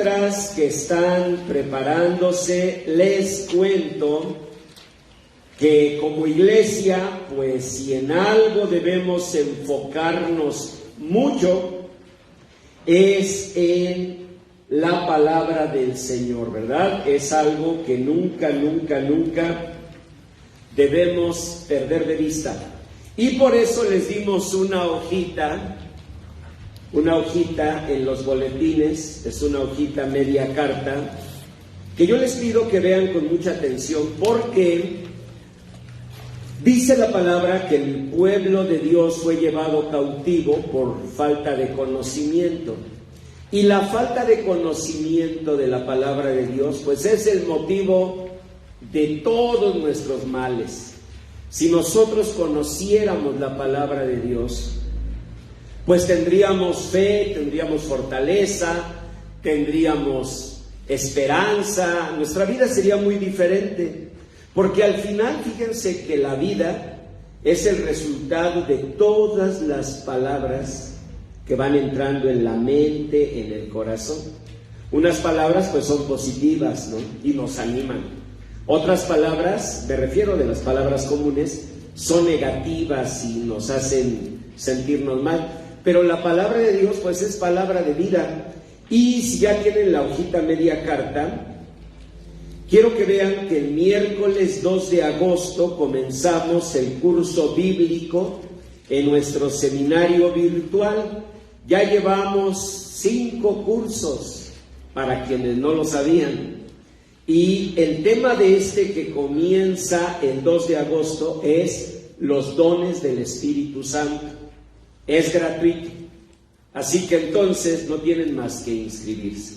mientras que están preparándose, les cuento que como iglesia, pues si en algo debemos enfocarnos mucho, es en la palabra del Señor, ¿verdad? Es algo que nunca debemos perder de vista. Y por eso les dimos una hojita en los boletines, es una hojita media carta, que yo les pido que vean con mucha atención, porque dice la palabra que el pueblo de Dios fue llevado cautivo por falta de conocimiento. Y la falta de conocimiento de la palabra de Dios, pues es el motivo de todos nuestros males. Si nosotros conociéramos la palabra de Dios, pues tendríamos fe, tendríamos fortaleza, tendríamos esperanza, nuestra vida sería muy diferente. Porque al final, fíjense que la vida es el resultado de todas las palabras que van entrando en la mente, en el corazón. Unas palabras pues son positivas, ¿no? Y nos animan. Otras palabras, me refiero de las palabras comunes, son negativas y nos hacen sentirnos mal. Pero la palabra de Dios pues es palabra de vida. Y si ya tienen la hojita media carta, quiero que vean que el miércoles 2 de agosto comenzamos el curso bíblico en nuestro seminario virtual. Ya llevamos 5 cursos, para quienes no lo sabían. Y el tema de este que comienza el 2 de agosto es los dones del Espíritu Santo. Es gratuito. Así que entonces no tienen más que inscribirse.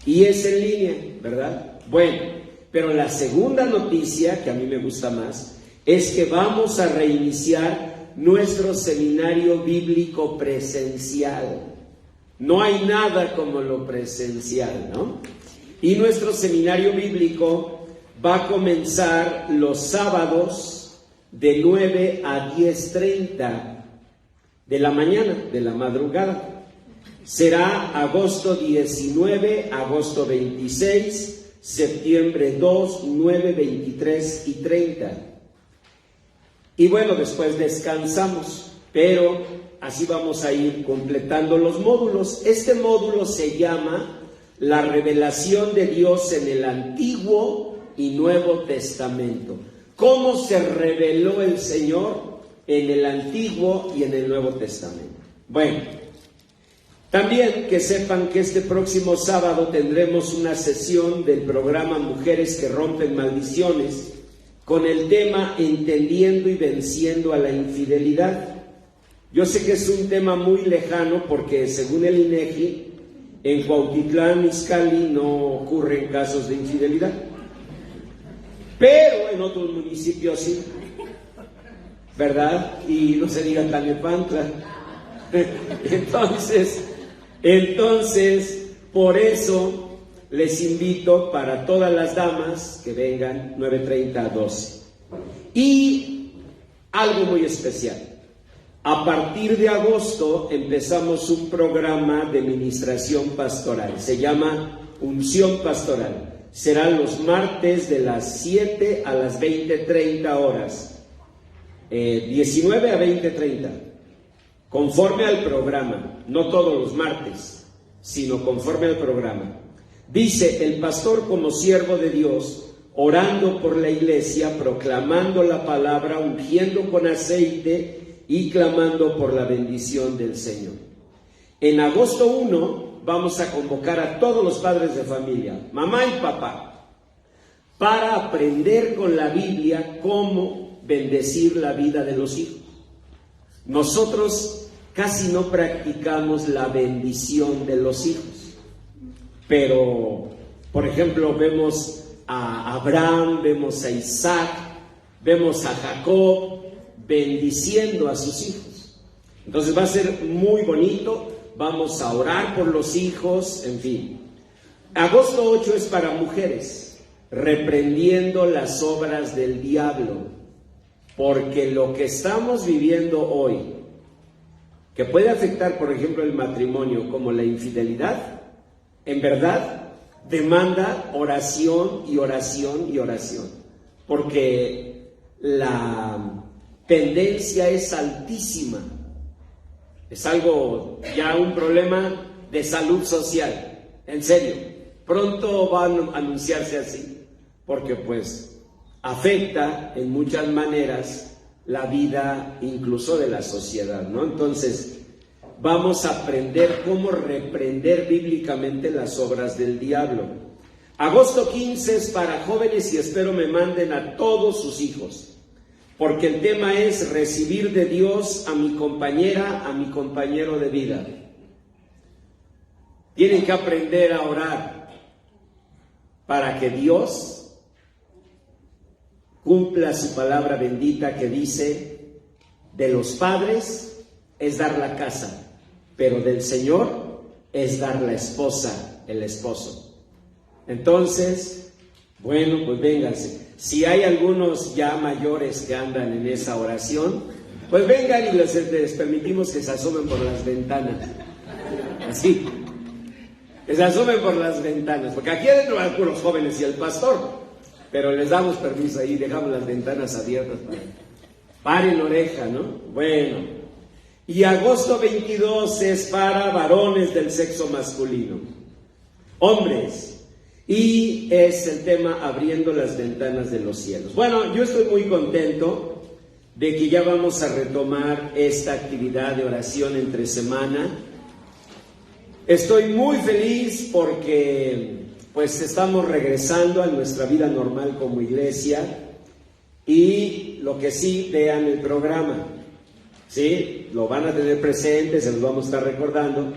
Y es en línea, ¿verdad? Bueno, pero la segunda noticia, que a mí me gusta más, es que vamos a reiniciar nuestro seminario bíblico presencial. No hay nada como lo presencial, ¿no? Y nuestro seminario bíblico va a comenzar los sábados de 9 a 10:30 de la mañana, de la madrugada. Será agosto 19, agosto 26, septiembre 2, 9, 23 y 30. Y bueno, después descansamos, pero así vamos a ir completando los módulos. Este módulo se llama La revelación de Dios en el Antiguo y Nuevo Testamento. ¿Cómo se reveló el Señor en el Antiguo y en el Nuevo Testamento? Bueno, también que sepan que este próximo sábado tendremos una sesión del programa Mujeres que Rompen Maldiciones, con el tema Entendiendo y Venciendo a la Infidelidad. Yo sé que es un tema muy lejano porque según el INEGI, en Cuautitlán, Izcalli, no ocurren casos de infidelidad. Pero en otros municipios sí, ¿verdad? Y no se diga Tlalnepantla. Entonces, por eso les invito para todas las damas que vengan 9:30 a 12. Y algo muy especial. A partir de agosto empezamos un programa de ministración pastoral. Se llama Unción Pastoral. Será los martes de las 7 a las 20:30 horas. 19 a 20:30. Conforme al programa. No todos los martes, sino conforme al programa. Dice el pastor como siervo de Dios, orando por la iglesia, proclamando la palabra, ungiendo con aceite y clamando por la bendición del Señor. En agosto 1 vamos a convocar a todos los padres de familia, mamá y papá, para aprender con la Biblia cómo bendecir la vida de los hijos. Nosotros casi no practicamos la bendición de los hijos, pero, por ejemplo, vemos a Abraham, vemos a Isaac, vemos a Jacob bendiciendo a sus hijos. Entonces va a ser muy bonito, vamos a orar por los hijos, en fin. Agosto 8 es para mujeres, reprendiendo las obras del diablo, porque lo que estamos viviendo hoy, que puede afectar, por ejemplo, el matrimonio, como la infidelidad, en verdad, demanda oración y oración y oración, porque la tendencia es altísima. Es algo, ya un problema de salud social, en serio. Pronto va a anunciarse así, porque pues afecta en muchas maneras la vida incluso de la sociedad, ¿no? Entonces, vamos a aprender cómo reprender bíblicamente las obras del diablo. Agosto 15 es para jóvenes y espero me manden a todos sus hijos, porque el tema es recibir de Dios a mi compañera, a mi compañero de vida. Tienen que aprender a orar para que Dios cumpla su palabra bendita que dice: de los padres es dar la casa, pero del Señor es dar la esposa, el esposo. Entonces, bueno, pues vénganse. Si hay algunos ya mayores que andan en esa oración, pues vengan y les permitimos que se asomen por las ventanas. Así, que se asomen por las ventanas, porque aquí adentro van puros jóvenes y el pastor, pero les damos permiso ahí, dejamos las ventanas abiertas para paren oreja, ¿no? Bueno, y agosto 22 es para varones del sexo masculino, hombres. Y es el tema abriendo las ventanas de los cielos. Bueno, yo estoy muy contento de que ya vamos a retomar esta actividad de oración entre semana. Estoy muy feliz porque pues estamos regresando a nuestra vida normal como iglesia. Y lo que sí, vean el programa, ¿sí? Lo van a tener presente, se los vamos a estar recordando,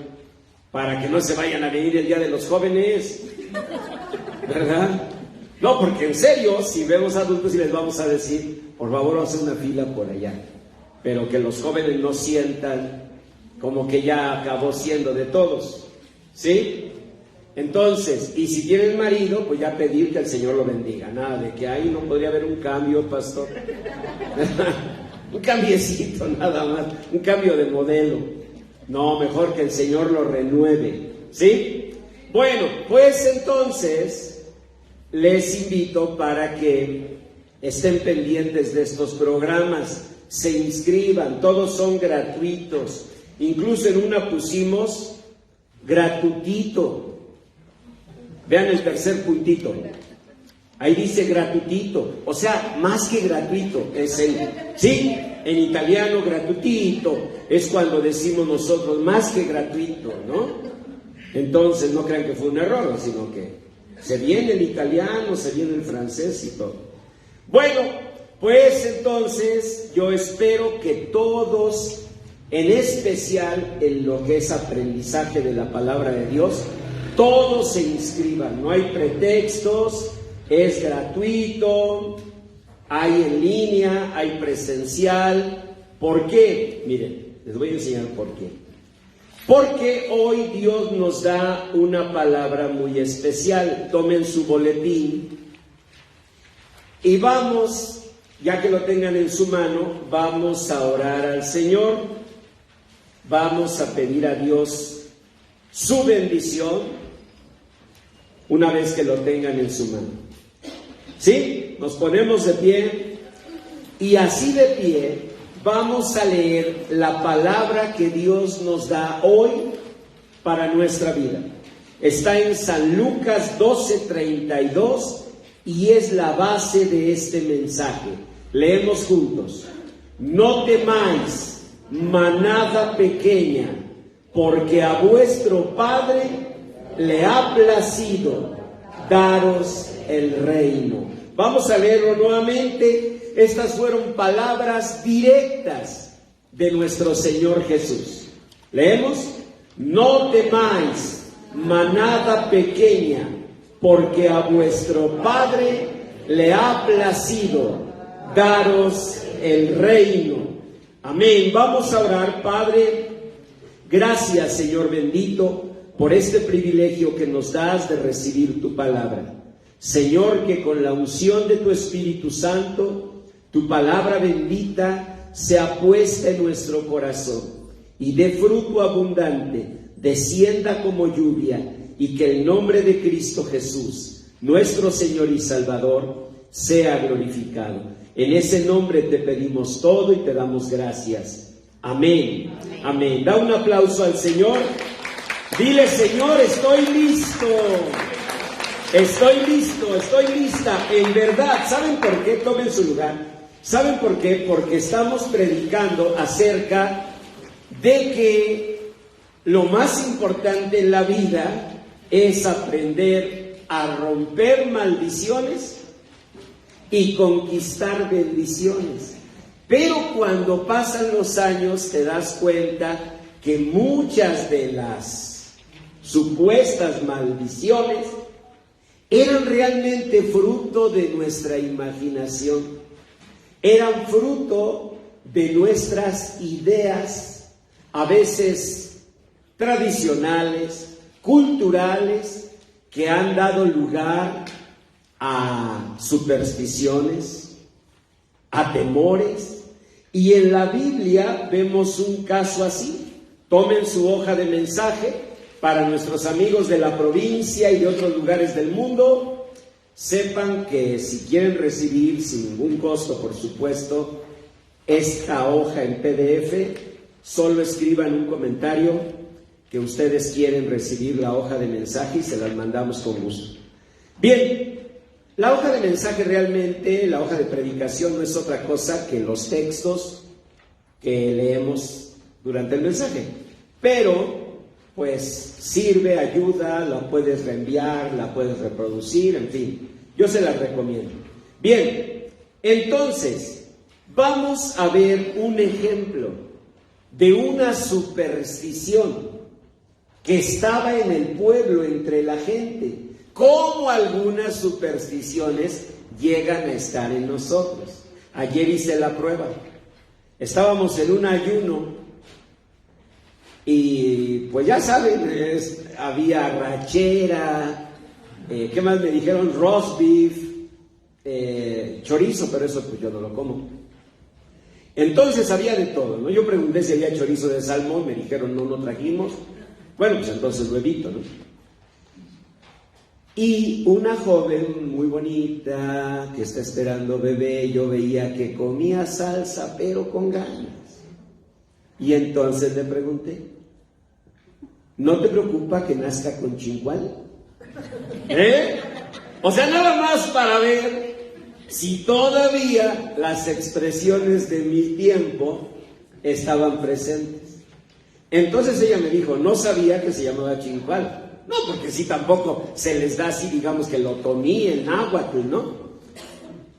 para que no se vayan a venir el día de los jóvenes, ¿verdad? No, porque en serio, si vemos adultos y les vamos a decir, por favor, vamos a hacer una fila por allá, pero que los jóvenes no sientan como que ya acabó siendo de todos, ¿sí? Entonces, y si tienen marido, pues ya pedir que el Señor lo bendiga. Nada de que ahí no podría haber un cambio, pastor. Un cambiecito nada más, un cambio de modelo. No, mejor que el Señor lo renueve, ¿sí? Bueno, pues entonces les invito para que estén pendientes de estos programas, se inscriban, todos son gratuitos. Incluso en una pusimos gratuitito. Vean el tercer puntito. Ahí dice gratuitito, o sea, más que gratuito, es sí, en italiano gratuitito, es cuando decimos nosotros más que gratuito, ¿no? Entonces no crean que fue un error, sino que se viene el italiano, se viene el francés y todo. Bueno, pues entonces yo espero que todos, en especial en lo que es aprendizaje de la palabra de Dios, todos se inscriban, no hay pretextos, es gratuito, hay en línea, hay presencial. ¿Por qué? Miren, les voy a enseñar por qué. Porque hoy Dios nos da una palabra muy especial. Tomen su boletín y vamos, ya que lo tengan en su mano, vamos a orar al Señor, vamos a pedir a Dios su bendición una vez que lo tengan en su mano. ¿Sí? Nos ponemos de pie y así de pie vamos a leer la palabra que Dios nos da hoy para nuestra vida. Está en San Lucas 12:32 y es la base de este mensaje. Leemos juntos. No temáis, manada pequeña, porque a vuestro Padre le ha placido daros el reino. Vamos a leerlo nuevamente. Estas fueron palabras directas de nuestro Señor Jesús. Leemos: no temáis, manada pequeña, porque a vuestro Padre le ha placido daros el reino. Amén. Vamos a orar. Padre, gracias, Señor bendito, por este privilegio que nos das de recibir tu palabra. Señor, que con la unción de tu Espíritu Santo, tu palabra bendita sea puesta en nuestro corazón y dé fruto abundante, descienda como lluvia y que el nombre de Cristo Jesús, nuestro Señor y Salvador, sea glorificado. En ese nombre te pedimos todo y te damos gracias. Amén. Amén. Amén. Da un aplauso al Señor. Dile: Señor, estoy listo. Estoy listo, estoy lista. En verdad, ¿saben por qué? Tomen su lugar. ¿Saben por qué? Porque estamos predicando acerca de que lo más importante en la vida es aprender a romper maldiciones y conquistar bendiciones. Pero cuando pasan los años te das cuenta que muchas de las supuestas maldiciones eran realmente fruto de nuestra imaginación, eran fruto de nuestras ideas, a veces tradicionales, culturales, que han dado lugar a supersticiones, a temores. Y en la Biblia vemos un caso así. Tomen su hoja de mensaje. Para nuestros amigos de la provincia y de otros lugares del mundo, sepan que si quieren recibir, sin ningún costo por supuesto, esta hoja en PDF, solo escriban un comentario que ustedes quieren recibir la hoja de mensaje y se las mandamos con gusto. Bien, la hoja de mensaje realmente, la hoja de predicación, no es otra cosa que los textos que leemos durante el mensaje, pero pues sirve, ayuda, la puedes reenviar, la puedes reproducir, en fin, yo se las recomiendo. Bien, entonces, vamos a ver un ejemplo de una superstición que estaba en el pueblo, entre la gente, cómo algunas supersticiones llegan a estar en nosotros. Ayer hice la prueba, estábamos en un ayuno, y pues ya saben, había rachera, ¿qué más me dijeron? Roast beef, chorizo, pero eso pues yo no lo como. Entonces había de todo, ¿no? Yo pregunté si había chorizo de salmón, me dijeron no trajimos. Bueno, pues entonces lo evito, ¿no? Y una joven muy bonita que está esperando bebé, yo veía que comía salsa, pero con ganas. Y entonces le pregunté: ¿no te preocupa que nazca con chincual? O sea, nada más para ver si todavía las expresiones de mi tiempo estaban presentes. Entonces ella me dijo: no sabía que se llamaba chincual. No, porque sí, tampoco se les da así, digamos que lo otomí en náhuatl, ¿no?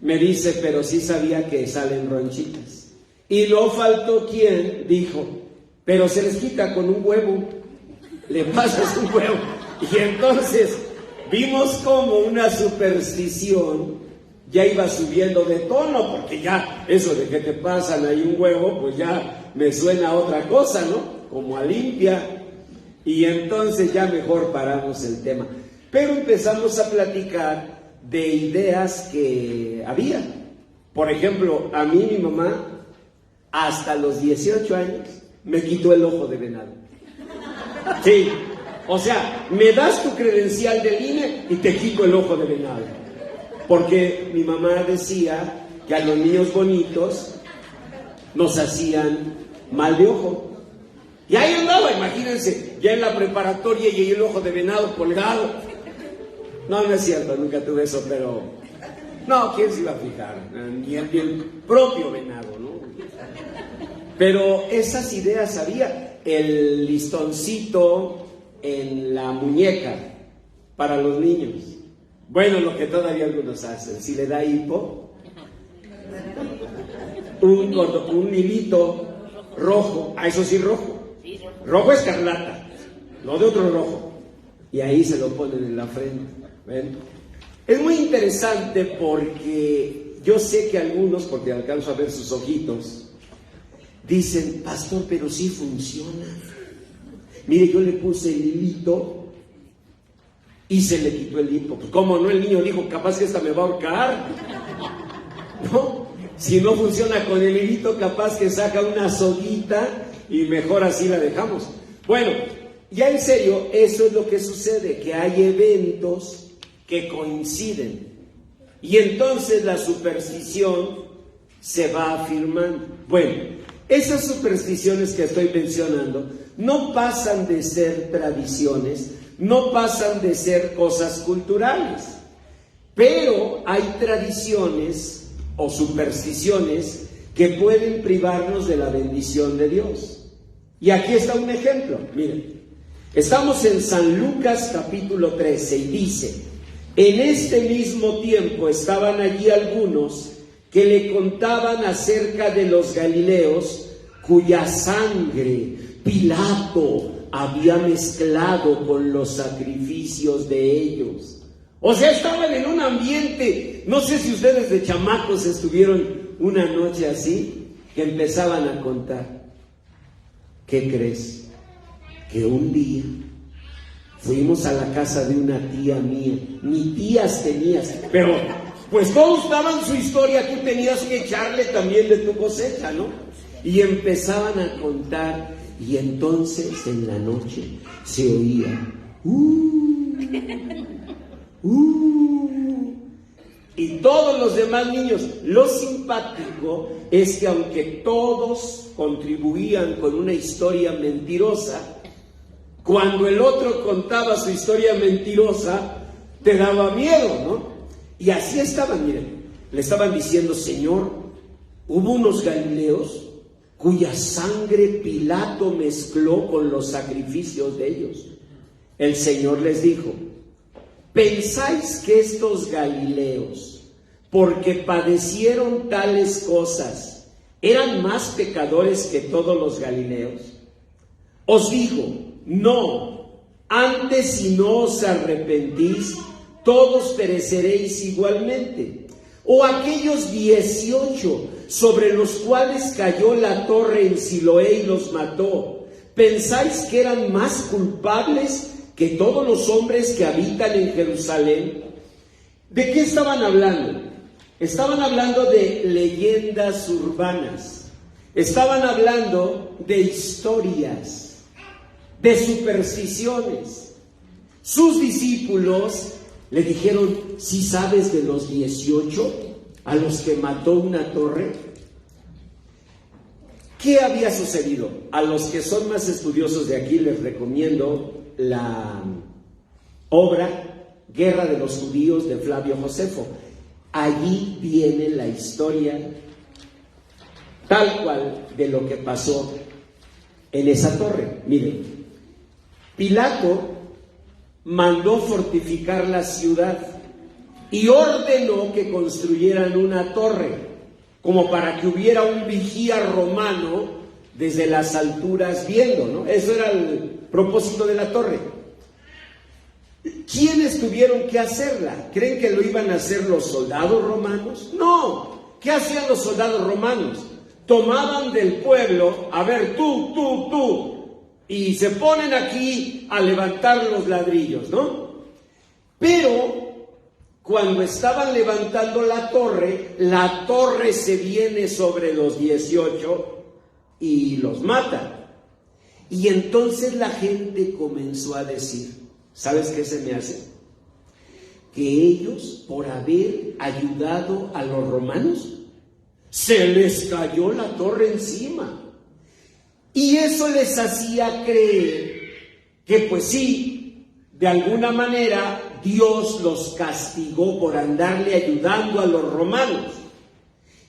Me dice: pero sí sabía que salen ronchitas. Y no faltó quien dijo: pero se les quita con un huevo, le pasas un huevo. Y entonces vimos como una superstición ya iba subiendo de tono, porque ya eso de que te pasan ahí un huevo, pues ya me suena a otra cosa, ¿no? Como a limpia. Y entonces ya mejor paramos el tema. Pero empezamos a platicar de ideas que había. Por ejemplo, a mí mi mamá, hasta los 18 años, me quitó el ojo de venado. Sí, o sea, me das tu credencial del INE y te quito el ojo de venado. Porque mi mamá decía que a los niños bonitos nos hacían mal de ojo. Y ahí andaba, imagínense, ya en la preparatoria y el ojo de venado colgado. No, no es cierto, nunca tuve eso, pero... no, ¿quién se iba a fijar? Ni el propio venado, ¿no? Pero esas ideas había. El listoncito en la muñeca para los niños. Bueno, lo que todavía algunos hacen. Si le da hipo, un hilito rojo, eso sí rojo. Rojo escarlata, no de otro rojo. Y ahí se lo ponen en la frente. ¿Ven? Es muy interesante porque yo sé que algunos, porque alcanzo a ver sus ojitos, dicen: pastor, pero sí funciona. Mire, yo le puse el hilito y se le quitó el hipo. Pues cómo no, el niño dijo: capaz que esta me va a ahorcar. ¿No? Si no funciona con el hilito, capaz que saca una soguita y mejor así la dejamos. Bueno, ya en serio, eso es lo que sucede, que hay eventos que coinciden. Y entonces la superstición se va afirmando. Bueno, esas supersticiones que estoy mencionando no pasan de ser tradiciones, no pasan de ser cosas culturales, pero hay tradiciones o supersticiones que pueden privarnos de la bendición de Dios. Y aquí está un ejemplo, miren, estamos en San Lucas capítulo 13 y dice: en este mismo tiempo estaban allí algunos que le contaban acerca de los galileos, cuya sangre Pilato había mezclado con los sacrificios de ellos. O sea, estaban en un ambiente, no sé si ustedes de chamacos estuvieron una noche así, que empezaban a contar. ¿Qué crees? Que un día fuimos a la casa de una tía mía, ni tías tenías, pero pues todos daban su historia, tú tenías que echarle también de tu cosecha, ¿no? Y empezaban a contar, y entonces en la noche se oía, y todos los demás niños. Lo simpático es que aunque todos contribuían con una historia mentirosa, cuando el otro contaba su historia mentirosa, te daba miedo, ¿no? Y así estaban, miren, le estaban diciendo: Señor, hubo unos galileos cuya sangre Pilato mezcló con los sacrificios de ellos. El Señor les dijo: ¿pensáis que estos galileos, porque padecieron tales cosas, eran más pecadores que todos los galileos? Os digo, no, antes si no os arrepentís, todos pereceréis igualmente. O aquellos 18 sobre los cuales cayó la torre en Siloé y los mató, ¿pensáis que eran más culpables que todos los hombres que habitan en Jerusalén? ¿De qué estaban hablando? Estaban hablando de leyendas urbanas, estaban hablando de historias, de supersticiones. Sus discípulos le dijeron: ¿sí sabes de los 18 a los que mató una torre? ¿Qué había sucedido? A los que son más estudiosos de aquí les recomiendo la obra Guerra de los Judíos de Flavio Josefo. Allí viene la historia tal cual de lo que pasó en esa torre. Miren, Pilato mandó fortificar la ciudad y ordenó que construyeran una torre, como para que hubiera un vigía romano desde las alturas viendo, ¿no? Eso era el propósito de la torre. ¿Quiénes tuvieron que hacerla? ¿Creen que lo iban a hacer los soldados romanos? No. ¿Qué hacían los soldados romanos? Tomaban del pueblo, a ver, tú, y se ponen aquí a levantar los ladrillos, ¿no? Pero cuando estaban levantando la torre se viene sobre los 18 y los mata. Y entonces la gente comenzó a decir: ¿sabes qué se me hace? Que ellos, por haber ayudado a los romanos, se les cayó la torre encima. Y eso les hacía creer que pues sí, de alguna manera Dios los castigó por andarle ayudando a los romanos.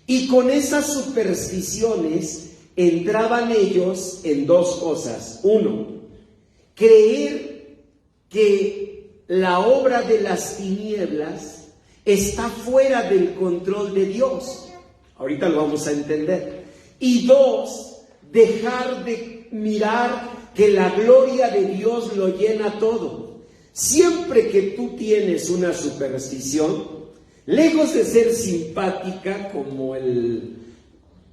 Y con esas supersticiones entraban ellos en dos cosas. Uno, creer que la obra de las tinieblas está fuera del control de Dios. Ahorita lo vamos a entender. Y dos, dejar de mirar que la gloria de Dios lo llena todo. Siempre que tú tienes una superstición, lejos de ser simpática como el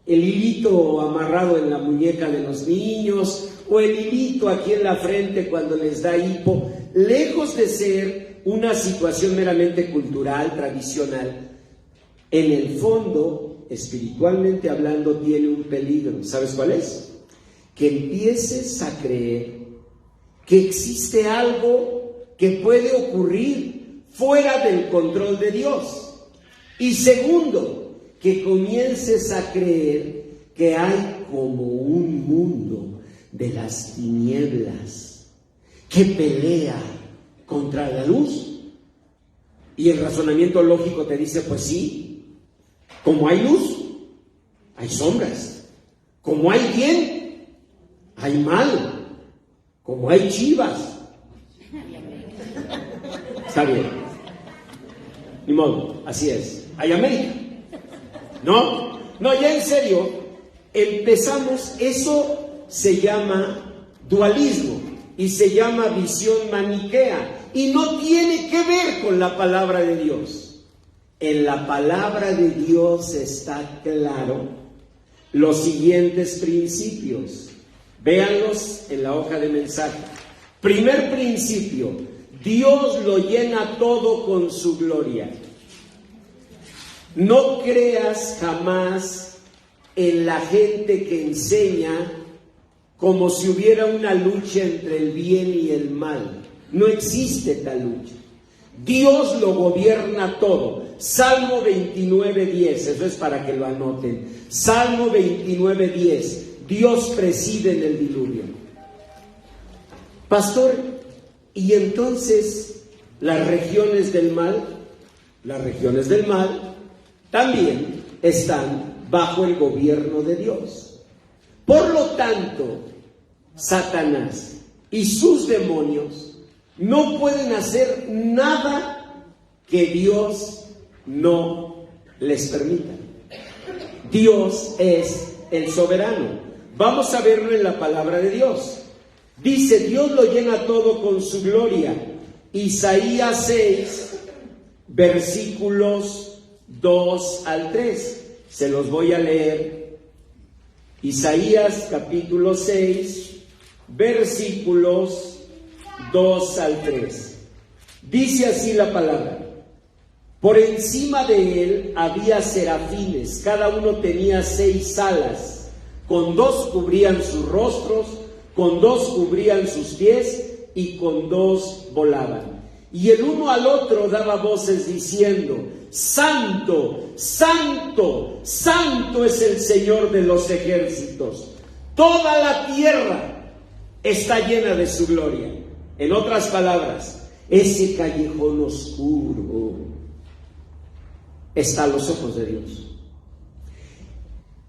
hilito amarrado en la muñeca de los niños o el hilito aquí en la frente cuando les da hipo, lejos de ser una situación meramente cultural, tradicional, en el fondo, espiritualmente hablando, tiene un peligro. ¿Sabes cuál es? Que empieces a creer que existe algo que puede ocurrir fuera del control de Dios. Y segundo, que comiences a creer que hay como un mundo de las tinieblas que pelea contra la luz. Y el razonamiento lógico te dice, pues sí, como hay luz, hay sombras. Como hay bien, hay mal. Como hay chivas. Está bien. Ni modo, así es. Hay América. No, ya en serio, empezamos, eso se llama dualismo y se llama visión maniquea y no tiene que ver con la palabra de Dios. En la palabra de Dios está claro los siguientes principios. Véanlos en la hoja de mensaje. Primer principio: Dios lo llena todo con su gloria. No creas jamás en la gente que enseña como si hubiera una lucha entre el bien y el mal. No existe tal lucha. Dios lo gobierna todo. Salmo 29:10, eso es para que lo anoten. Salmo 29:10. Dios preside en el diluvio. Pastor, ¿y entonces las regiones del mal? Las regiones del mal también están bajo el gobierno de Dios. Por lo tanto, Satanás y sus demonios no pueden hacer nada que Dios no les permita. Dios es el soberano. Vamos a verlo en la palabra de Dios. Dice, Dios lo llena todo con su gloria. Isaías 6, versículos 2 al 3. Se los voy a leer. Isaías capítulo 6, versículos 2 al 3. Dice así la palabra: por encima de él había serafines, cada uno tenía 6 alas. Con 2 cubrían sus rostros, con 2 cubrían sus pies y con 2 volaban. Y el uno al otro daba voces diciendo: Santo, Santo, Santo es el Señor de los ejércitos. Toda la tierra está llena de su gloria. En otras palabras, ese callejón oscuro está a los ojos de Dios.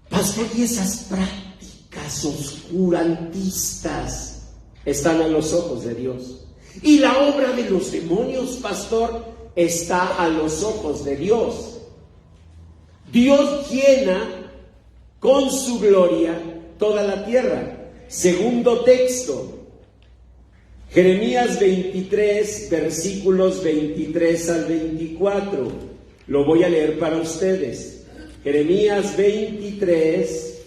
Pastor, y esas prácticas oscurantistas están a los ojos de Dios. Y la obra de los demonios, pastor, está a los ojos de Dios. Dios llena con su gloria toda la tierra. Segundo texto, Jeremías 23, versículos 23 al 24. Lo voy a leer para ustedes. Jeremías 23,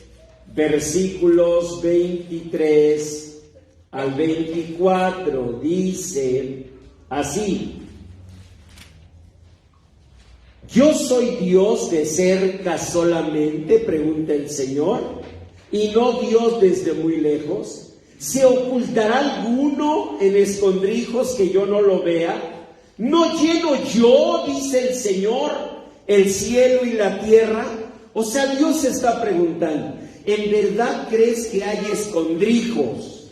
versículos 23 al 24, dice así: ¿yo soy Dios de cerca solamente?, pregunta el Señor, y no Dios desde muy lejos. ¿Se ocultará alguno en escondrijos que yo no lo vea? ¿No lleno yo, dice el Señor, el cielo y la tierra? O sea, Dios se está preguntando, ¿en verdad crees que hay escondrijos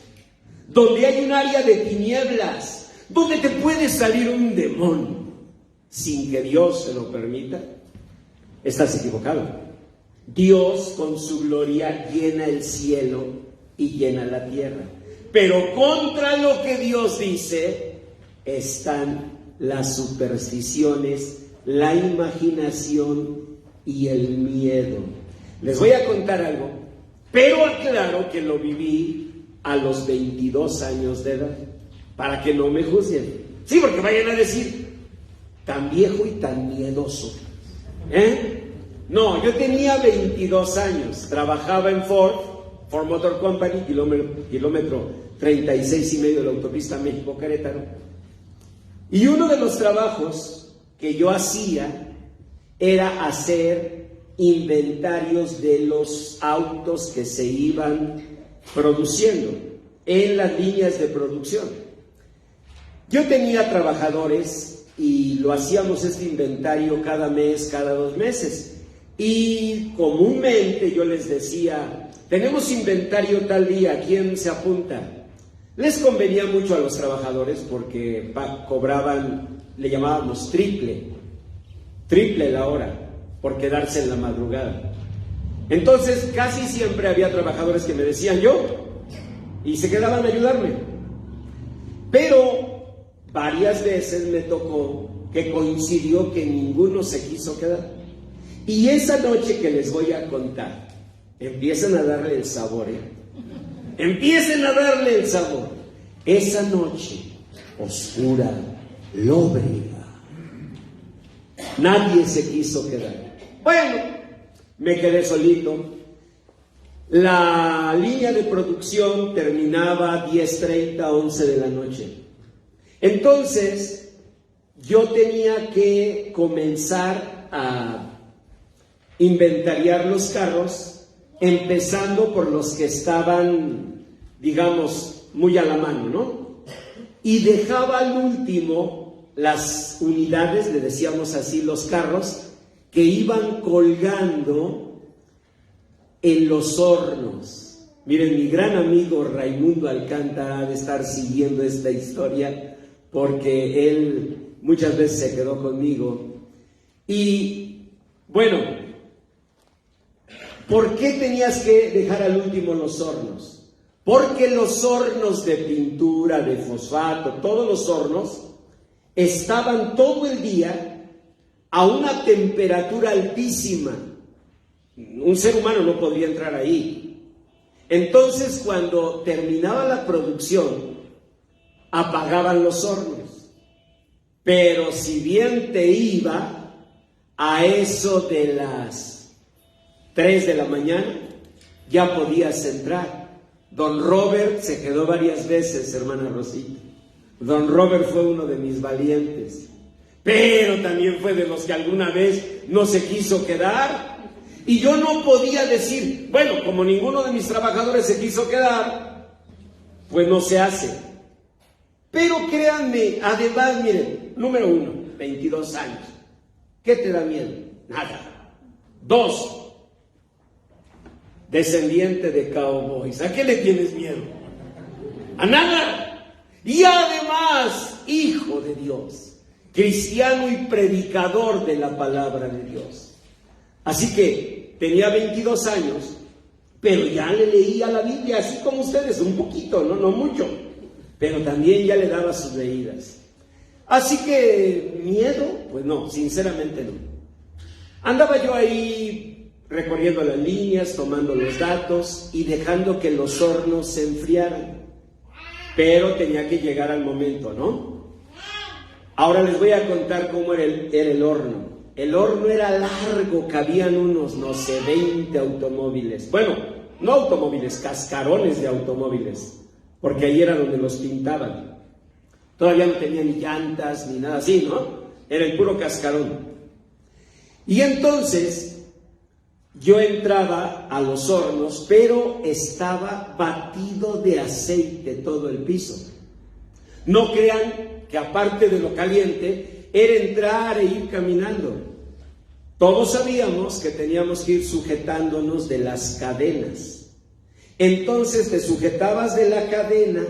donde hay un área de tinieblas, donde te puede salir un demonio sin que Dios se lo permita? Estás equivocado. Dios con su gloria llena el cielo y llena la tierra, pero contra lo que Dios dice están las supersticiones, la imaginación y el miedo. Les voy a contar algo, pero aclaro que lo viví a los 22 años de edad, para que no me juzguen. Sí, porque vayan a decir, tan viejo y tan miedoso. No, yo tenía 22 años, trabajaba en Ford Motor Company, kilómetro 36 y medio de la autopista México-Querétaro. Y uno de los trabajos que yo hacía era hacer inventarios de los autos que se iban produciendo. en las líneas de producción. Yo tenía trabajadores y lo hacíamos este inventario cada mes, cada 2 meses. Y comúnmente yo les decía, tenemos inventario tal día, ¿quién se apunta? Les convenía mucho a los trabajadores porque cobraban, le llamábamos triple la hora por quedarse en la madrugada. Entonces casi siempre había trabajadores que me decían yo y se quedaban a ayudarme. Pero varias veces me tocó que coincidió que ninguno se quiso quedar. Y esa noche que les voy a contar, empiecen a darle el sabor, empiecen a darle el sabor. Esa noche oscura, lóbrega, nadie se quiso quedar. Bueno, me quedé solito. La línea de producción terminaba 10:30, 11 de la noche. Entonces, yo tenía que comenzar a inventariar los carros, empezando por los que estaban, digamos, muy a la mano, ¿no? Y dejaba al último las unidades, le decíamos así, los carros, que iban colgando en los hornos. Miren, mi gran amigo Raimundo Alcántara ha de estar siguiendo esta historia porque él muchas veces se quedó conmigo. Y bueno, ¿por qué tenías que dejar al último los hornos? Porque los hornos de pintura, de fosfato, todos los hornos estaban todo el día a una temperatura altísima. Un ser humano no podría entrar ahí. Entonces, cuando terminaba la producción, apagaban los hornos. Pero si bien te iba a eso de las 3 de la mañana, ya podías entrar. Don Robert se quedó varias veces, hermana Rosita. Don Robert fue uno de mis valientes, pero también fue de los que alguna vez no se quiso quedar. Y yo no podía decir, bueno, como ninguno de mis trabajadores se quiso quedar, pues no se hace. Pero créanme, además, miren, número 1, 22 años. ¿Qué te da miedo? Nada. 2, descendiente de cowboys. ¿A qué le tienes miedo? A nada. Y además, hijo de Dios, cristiano y predicador de la palabra de Dios. Así que tenía 22 años, pero ya le leía la Biblia, así como ustedes, un poquito, no mucho, pero también ya le daba sus leídas. Así que, ¿miedo? Pues no, sinceramente no. Andaba yo ahí recorriendo las líneas, tomando los datos y dejando que los hornos se enfriaran. Pero tenía que llegar al momento, ¿no? Ahora les voy a contar cómo era el horno. El horno era largo, cabían unos, 20 automóviles. Bueno, no automóviles, cascarones de automóviles, porque ahí era donde los pintaban. Todavía no tenía ni llantas ni nada así, ¿no? Era el puro cascarón. Y entonces yo entraba a los hornos, pero estaba batido de aceite todo el piso. No crean que aparte de lo caliente, era entrar e ir caminando. Todos sabíamos que teníamos que ir sujetándonos de las cadenas. Entonces te sujetabas de la cadena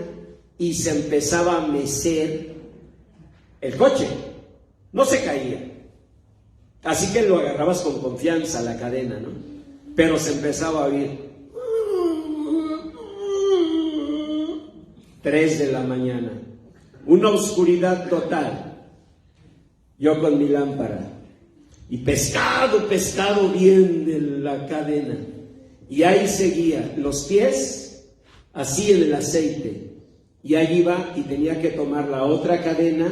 y se empezaba a mecer el coche. No se caía. Así que lo agarrabas con confianza la cadena, ¿no? Pero se empezaba a oír. 3 de la mañana. Una oscuridad total. Yo con mi lámpara. Y pescado bien de la cadena. Y ahí seguía, los pies así en el aceite. Y ahí iba y tenía que tomar la otra cadena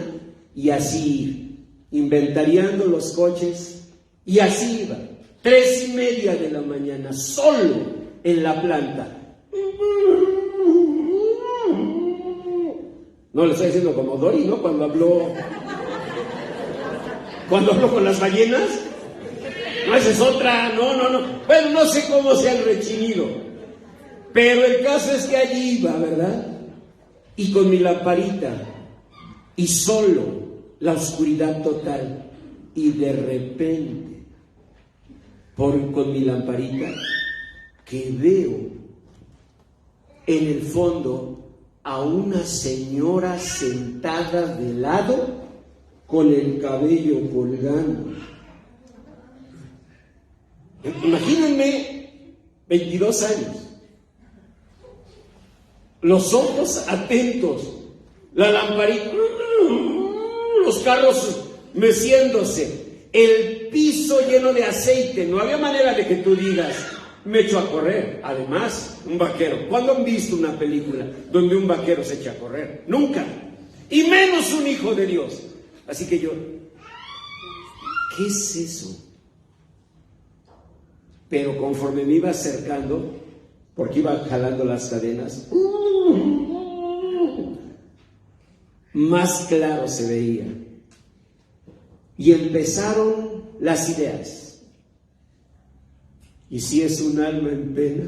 y así ir. Inventariando los coches, y así iba, 3:30 de la mañana, solo en la planta. No le estoy diciendo como Dory, ¿no? Cuando habló con las ballenas. No, esa es otra, no. Bueno, no sé cómo sea el rechinido, pero el caso es que allí iba, ¿verdad? y con mi lamparita, y solo la oscuridad total, y de repente, con mi lamparita, que veo en el fondo a una señora sentada de lado con el cabello colgando. Imagínense 22 años, los ojos atentos, la lamparita, los carros meciéndose, el piso lleno de aceite. No había manera de que tú digas, me echo a correr. Además, un vaquero. ¿Cuándo han visto una película donde un vaquero se echa a correr? Nunca. Y menos un hijo de Dios. Así que yo, ¿qué es eso? Pero conforme me iba acercando, porque iba jalando las cadenas, más claro se veía. Y empezaron las ideas. ¿Y si es un alma en pena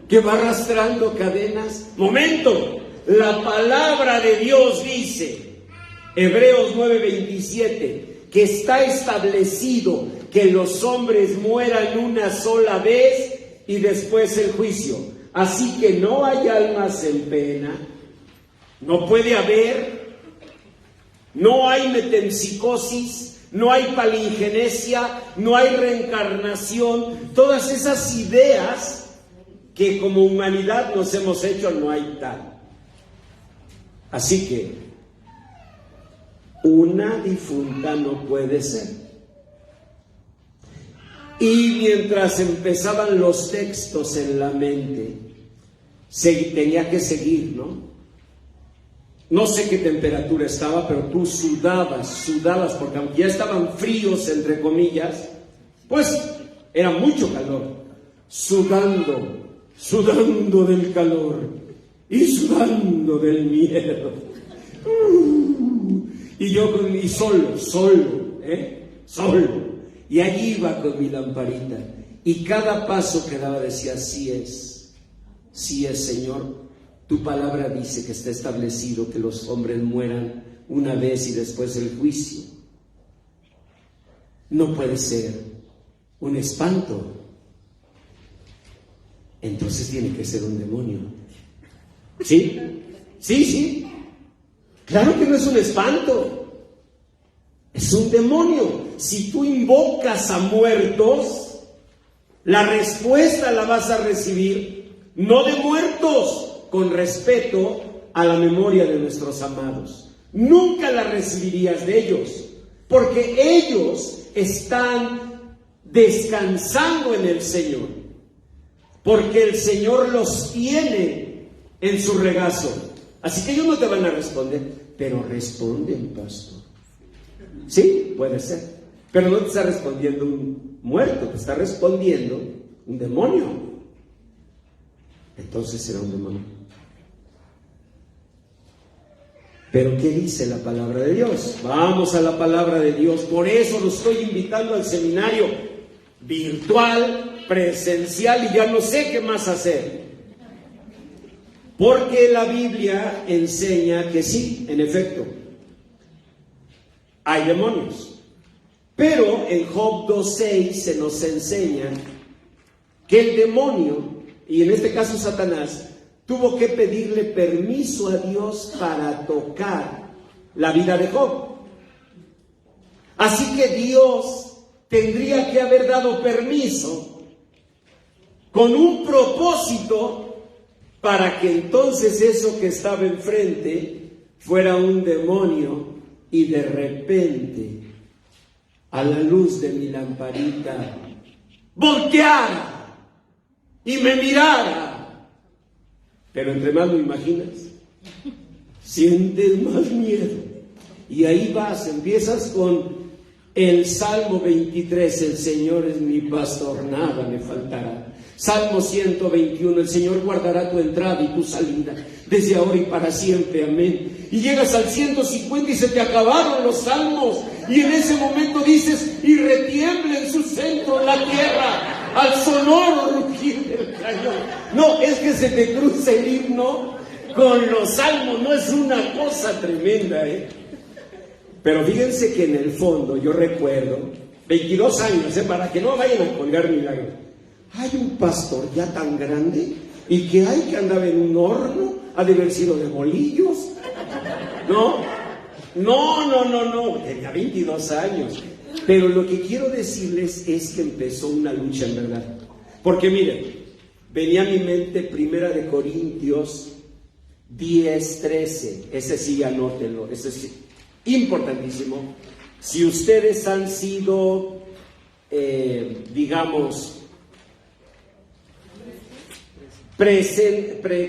que va arrastrando cadenas? ¡Momento! La palabra de Dios dice, Hebreos 9:27, que está establecido que los hombres mueran una sola vez y después el juicio. Así que no hay almas en pena, no puede haber, no hay metempsicosis, no hay palingenesia, no hay reencarnación. Todas esas ideas que como humanidad nos hemos hecho, no hay tal. Así que una difunta no puede ser. Y mientras empezaban los textos en la mente, tenía que seguir, ¿no? No sé qué temperatura estaba, pero tú sudabas, porque aunque ya estaban fríos, entre comillas, pues era mucho calor. Sudando del calor y sudando del miedo. Y yo solo. Y allí iba con mi lamparita. Y cada paso que daba decía, sí es, Señor. Tu palabra dice que está establecido que los hombres mueran una vez y después el juicio. No puede ser un espanto. Entonces tiene que ser un demonio. ¿Sí? Sí. Claro que no es un espanto. Es un demonio. Si tú invocas a muertos, la respuesta la vas a recibir no de muertos, con respeto a la memoria de nuestros amados. Nunca la recibirías de ellos, porque ellos están descansando en el Señor, porque el Señor los tiene en su regazo. Así que ellos no te van a responder, pero responden, pastor. Sí, puede ser, pero no te está respondiendo un muerto, te está respondiendo un demonio. Entonces será un demonio. Pero ¿qué dice la palabra de Dios? Vamos a la palabra de Dios. Por eso lo estoy invitando al seminario virtual, presencial, y ya no sé qué más hacer. Porque la Biblia enseña que sí, en efecto, hay demonios. Pero en Job 2:6 se nos enseña que el demonio, y en este caso Satanás, tuvo que pedirle permiso a Dios para tocar la vida de Job. Así que Dios tendría que haber dado permiso con un propósito para que entonces eso que estaba enfrente fuera un demonio y de repente, a la luz de mi lamparita, volteara y me mirara. Pero entre más lo imaginas, sientes más miedo. Y ahí vas, empiezas con el Salmo 23, el Señor es mi pastor, nada me faltará. Salmo 121, el Señor guardará tu entrada y tu salida, desde ahora y para siempre, amén. Y llegas al 150 y se te acabaron los salmos. Y en ese momento dices, y retiembla en su centro la tierra, al sonoro rugir del cañón. No, es que se te cruza el himno con los salmos, no es una cosa tremenda, ¿eh? Pero fíjense que en el fondo, yo recuerdo, 22 años, para que no vayan a colgar milagros. Hay un pastor ya tan grande y que hay que andaba en un horno, ha de haber sido de bolillos. No, tenía 22 años. Pero lo que quiero decirles es que empezó una lucha en verdad. Porque miren, venía a mi mente 1 Corintios 10:13. Ese sí, anótenlo, ese sí, importantísimo. Si ustedes han sido, digamos,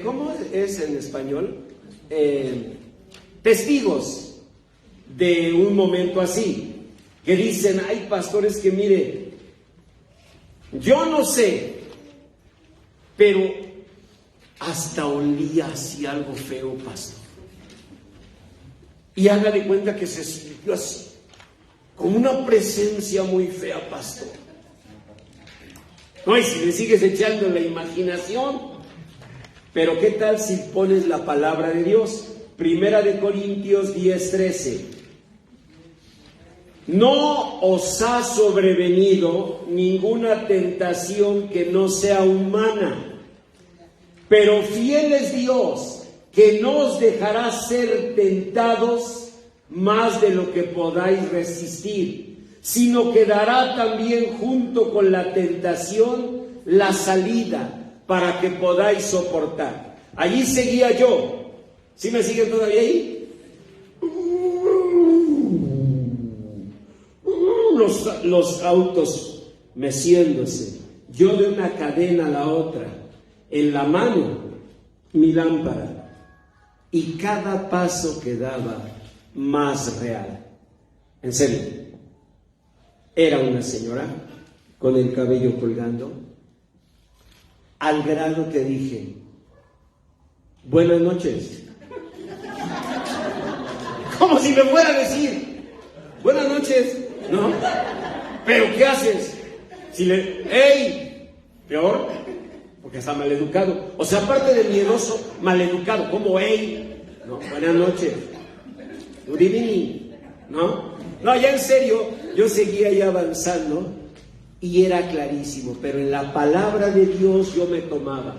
¿cómo es en español? Testigos de un momento así, que dicen, hay pastores que mire, yo no sé, pero hasta olía así algo feo, pastor. Y haga de cuenta que se sintió así, con una presencia muy fea, pastor. No, y si le sigues echando la imaginación, pero ¿qué tal si pones la palabra de Dios? 1 Corintios 10:13. No os ha sobrevenido ninguna tentación que no sea humana, pero fiel es Dios, que no os dejará ser tentados más de lo que podáis resistir, sino que dará también junto con la tentación la salida para que podáis soportar. Allí seguía yo. ¿Sí me siguen todavía ahí? Los autos meciéndose, yo de una cadena a la otra, en la mano mi lámpara, y cada paso que daba más real. En serio, era una señora con el cabello colgando, al grado que dije, buenas noches. Como si me fuera a decir, buenas noches, ¿no? Pero ¿qué haces? Si ¡ey! Peor, porque está maleducado. O sea, aparte de miedoso, maleducado, como ¡ey! ¿No? Buenas noches. Good evening, ¿no? No, ya en serio, yo seguía ya avanzando y era clarísimo, pero en la palabra de Dios yo me tomaba.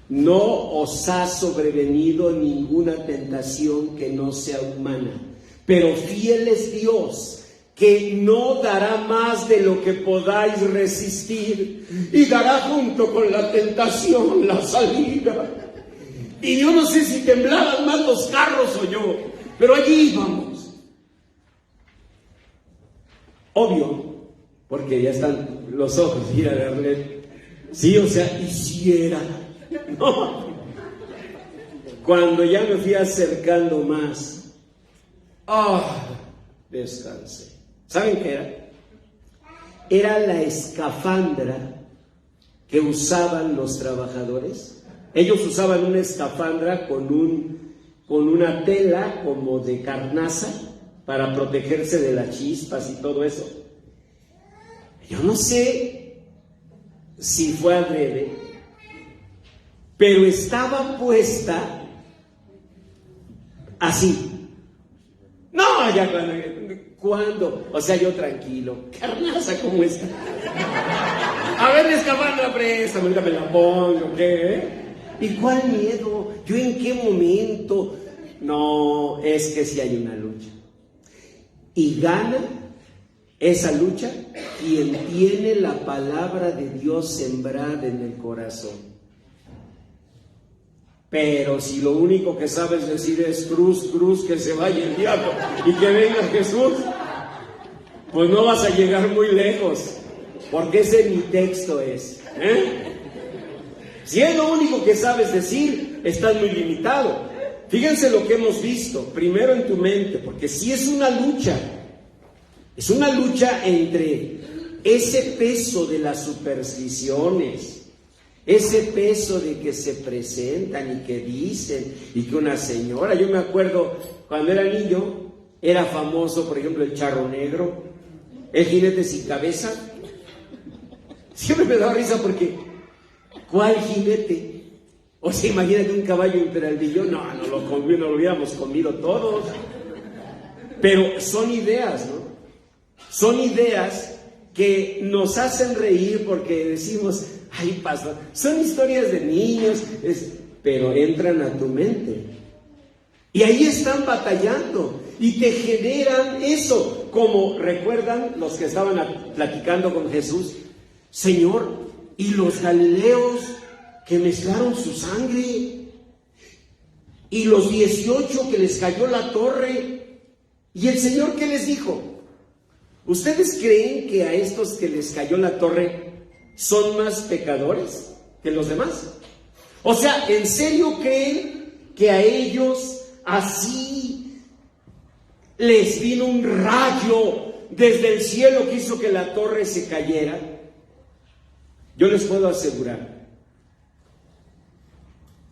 No os ha sobrevenido ninguna tentación que no sea humana, pero fiel es Dios, que no dará más de lo que podáis resistir, y dará junto con la tentación la salida. Y yo no sé si temblaban más los carros o yo, pero allí íbamos. Obvio, porque ya están los ojos, mira, de Arlet. Sí, o sea, hiciera. No. Cuando ya me fui acercando más, descansé. ¿Saben qué era? Era la escafandra que usaban los trabajadores. Ellos usaban una escafandra con una tela como de carnaza para protegerse de las chispas y todo eso. Yo no sé si fue adrede, pero estaba puesta así. No, ya cuando, o sea, yo tranquilo, carnaza como está. A ver, escafandra presa, ahorita me la pongo, ¿qué? ¿Y cuál miedo? ¿Yo en qué momento? No, es que sí hay una lucha. Y gana esa lucha quien tiene la palabra de Dios sembrada en el corazón. Pero si lo único que sabes decir es cruz, cruz, que se vaya el diablo y que venga Jesús, pues no vas a llegar muy lejos, porque ese mi texto es. Si es lo único que sabes decir, estás muy limitado. Fíjense lo que hemos visto, primero en tu mente, porque sí es una lucha entre ese peso de las supersticiones, ese peso de que se presentan y que dicen, y que una señora, yo me acuerdo cuando era niño, era famoso, por ejemplo, el charro negro, el jinete sin cabeza. Siempre me daba risa porque, ¿cuál jinete? O sea, imagínate un caballo imperial, no lo hubiéramos comido todos. Pero son ideas, ¿no? Son ideas que nos hacen reír porque decimos, ay, pastor, son historias de niños, pero entran a tu mente. Y ahí están batallando y te generan eso. Como recuerdan los que estaban platicando con Jesús, Señor, y los galileos que mezclaron su sangre, y los 18 que les cayó la torre. ¿Y el Señor qué les dijo? ¿Ustedes creen que a estos que les cayó la torre son más pecadores que los demás? O sea, ¿en serio creen que a ellos así les vino un rayo desde el cielo que hizo que la torre se cayera? Yo les puedo asegurar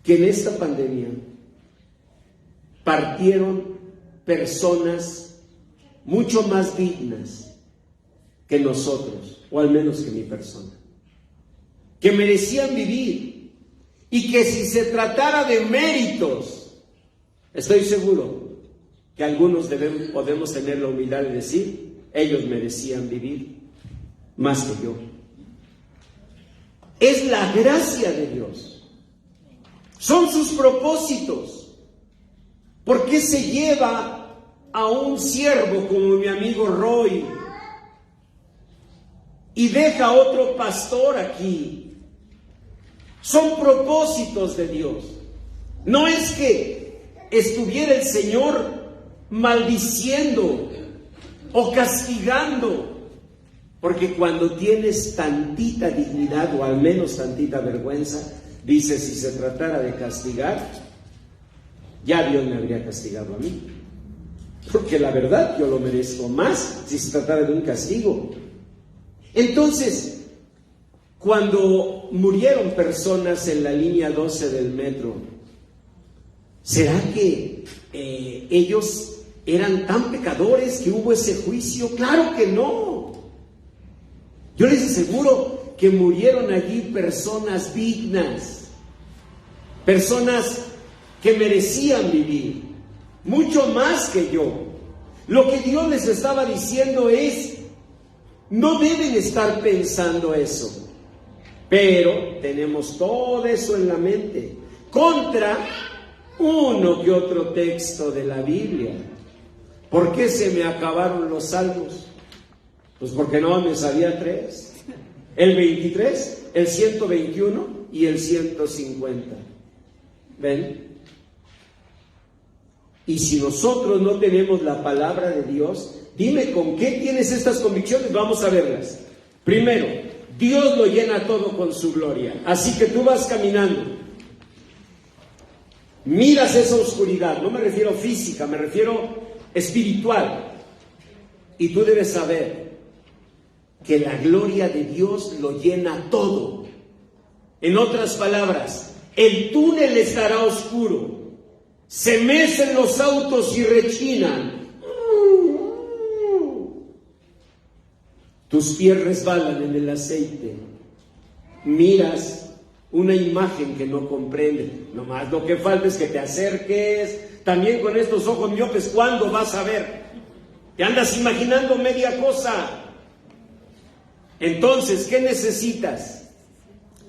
que en esta pandemia partieron personas mucho más dignas que nosotros, o al menos que mi persona, que merecían vivir, y que si se tratara de méritos, estoy seguro que algunos podemos tener la humildad de decir, ellos merecían vivir más que yo. Es la gracia de Dios, son sus propósitos. ¿Por qué se lleva a un siervo como mi amigo Roy y deja a otro pastor aquí? Son propósitos de Dios. No es que estuviera el Señor maldiciendo o castigando, porque cuando tienes tantita dignidad o al menos tantita vergüenza, dice, si se tratara de castigar, ya Dios me habría castigado a mí, porque la verdad yo lo merezco más si se tratara de un castigo. Entonces, cuando murieron personas en la línea 12 del metro, ¿será que ellos eran tan pecadores que hubo ese juicio? Claro que no. Yo les aseguro que murieron allí personas dignas, personas que merecían vivir, mucho más que yo. Lo que Dios les estaba diciendo es, no deben estar pensando eso, pero tenemos todo eso en la mente, contra uno que otro texto de la Biblia. ¿Por qué se me acabaron los salmos? Pues porque no me sabía 3, el 23, el 121 y el 150. ¿Ven? Y si nosotros no tenemos la palabra de Dios, dime con qué tienes estas convicciones, vamos a verlas. Primero, Dios lo llena todo con su gloria. Así que tú vas caminando, miras esa oscuridad, no me refiero física, me refiero espiritual. Y tú debes saber que la gloria de Dios lo llena todo. En otras palabras, el túnel estará oscuro. Se mecen los autos y rechinan. Tus pies resbalan en el aceite. Miras una imagen que no comprendes. Nomás lo que falta es que te acerques. También con estos ojos miopes, ¿cuándo vas a ver? Te andas imaginando media cosa. Entonces, ¿qué necesitas?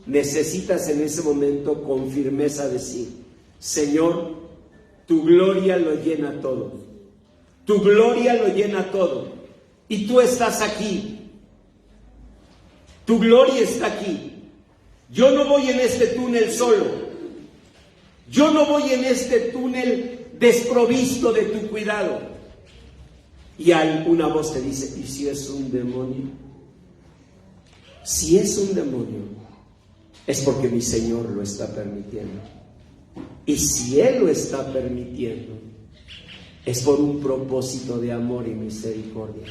Necesitas en ese momento con firmeza decir, Señor, tu gloria lo llena todo. Tu gloria lo llena todo. Y tú estás aquí. Tu gloria está aquí. Yo no voy en este túnel solo. Yo no voy en este túnel desprovisto de tu cuidado. Y una voz te dice, ¿y si es un demonio? Si es un demonio, es porque mi Señor lo está permitiendo. Y si Él lo está permitiendo, es por un propósito de amor y misericordia.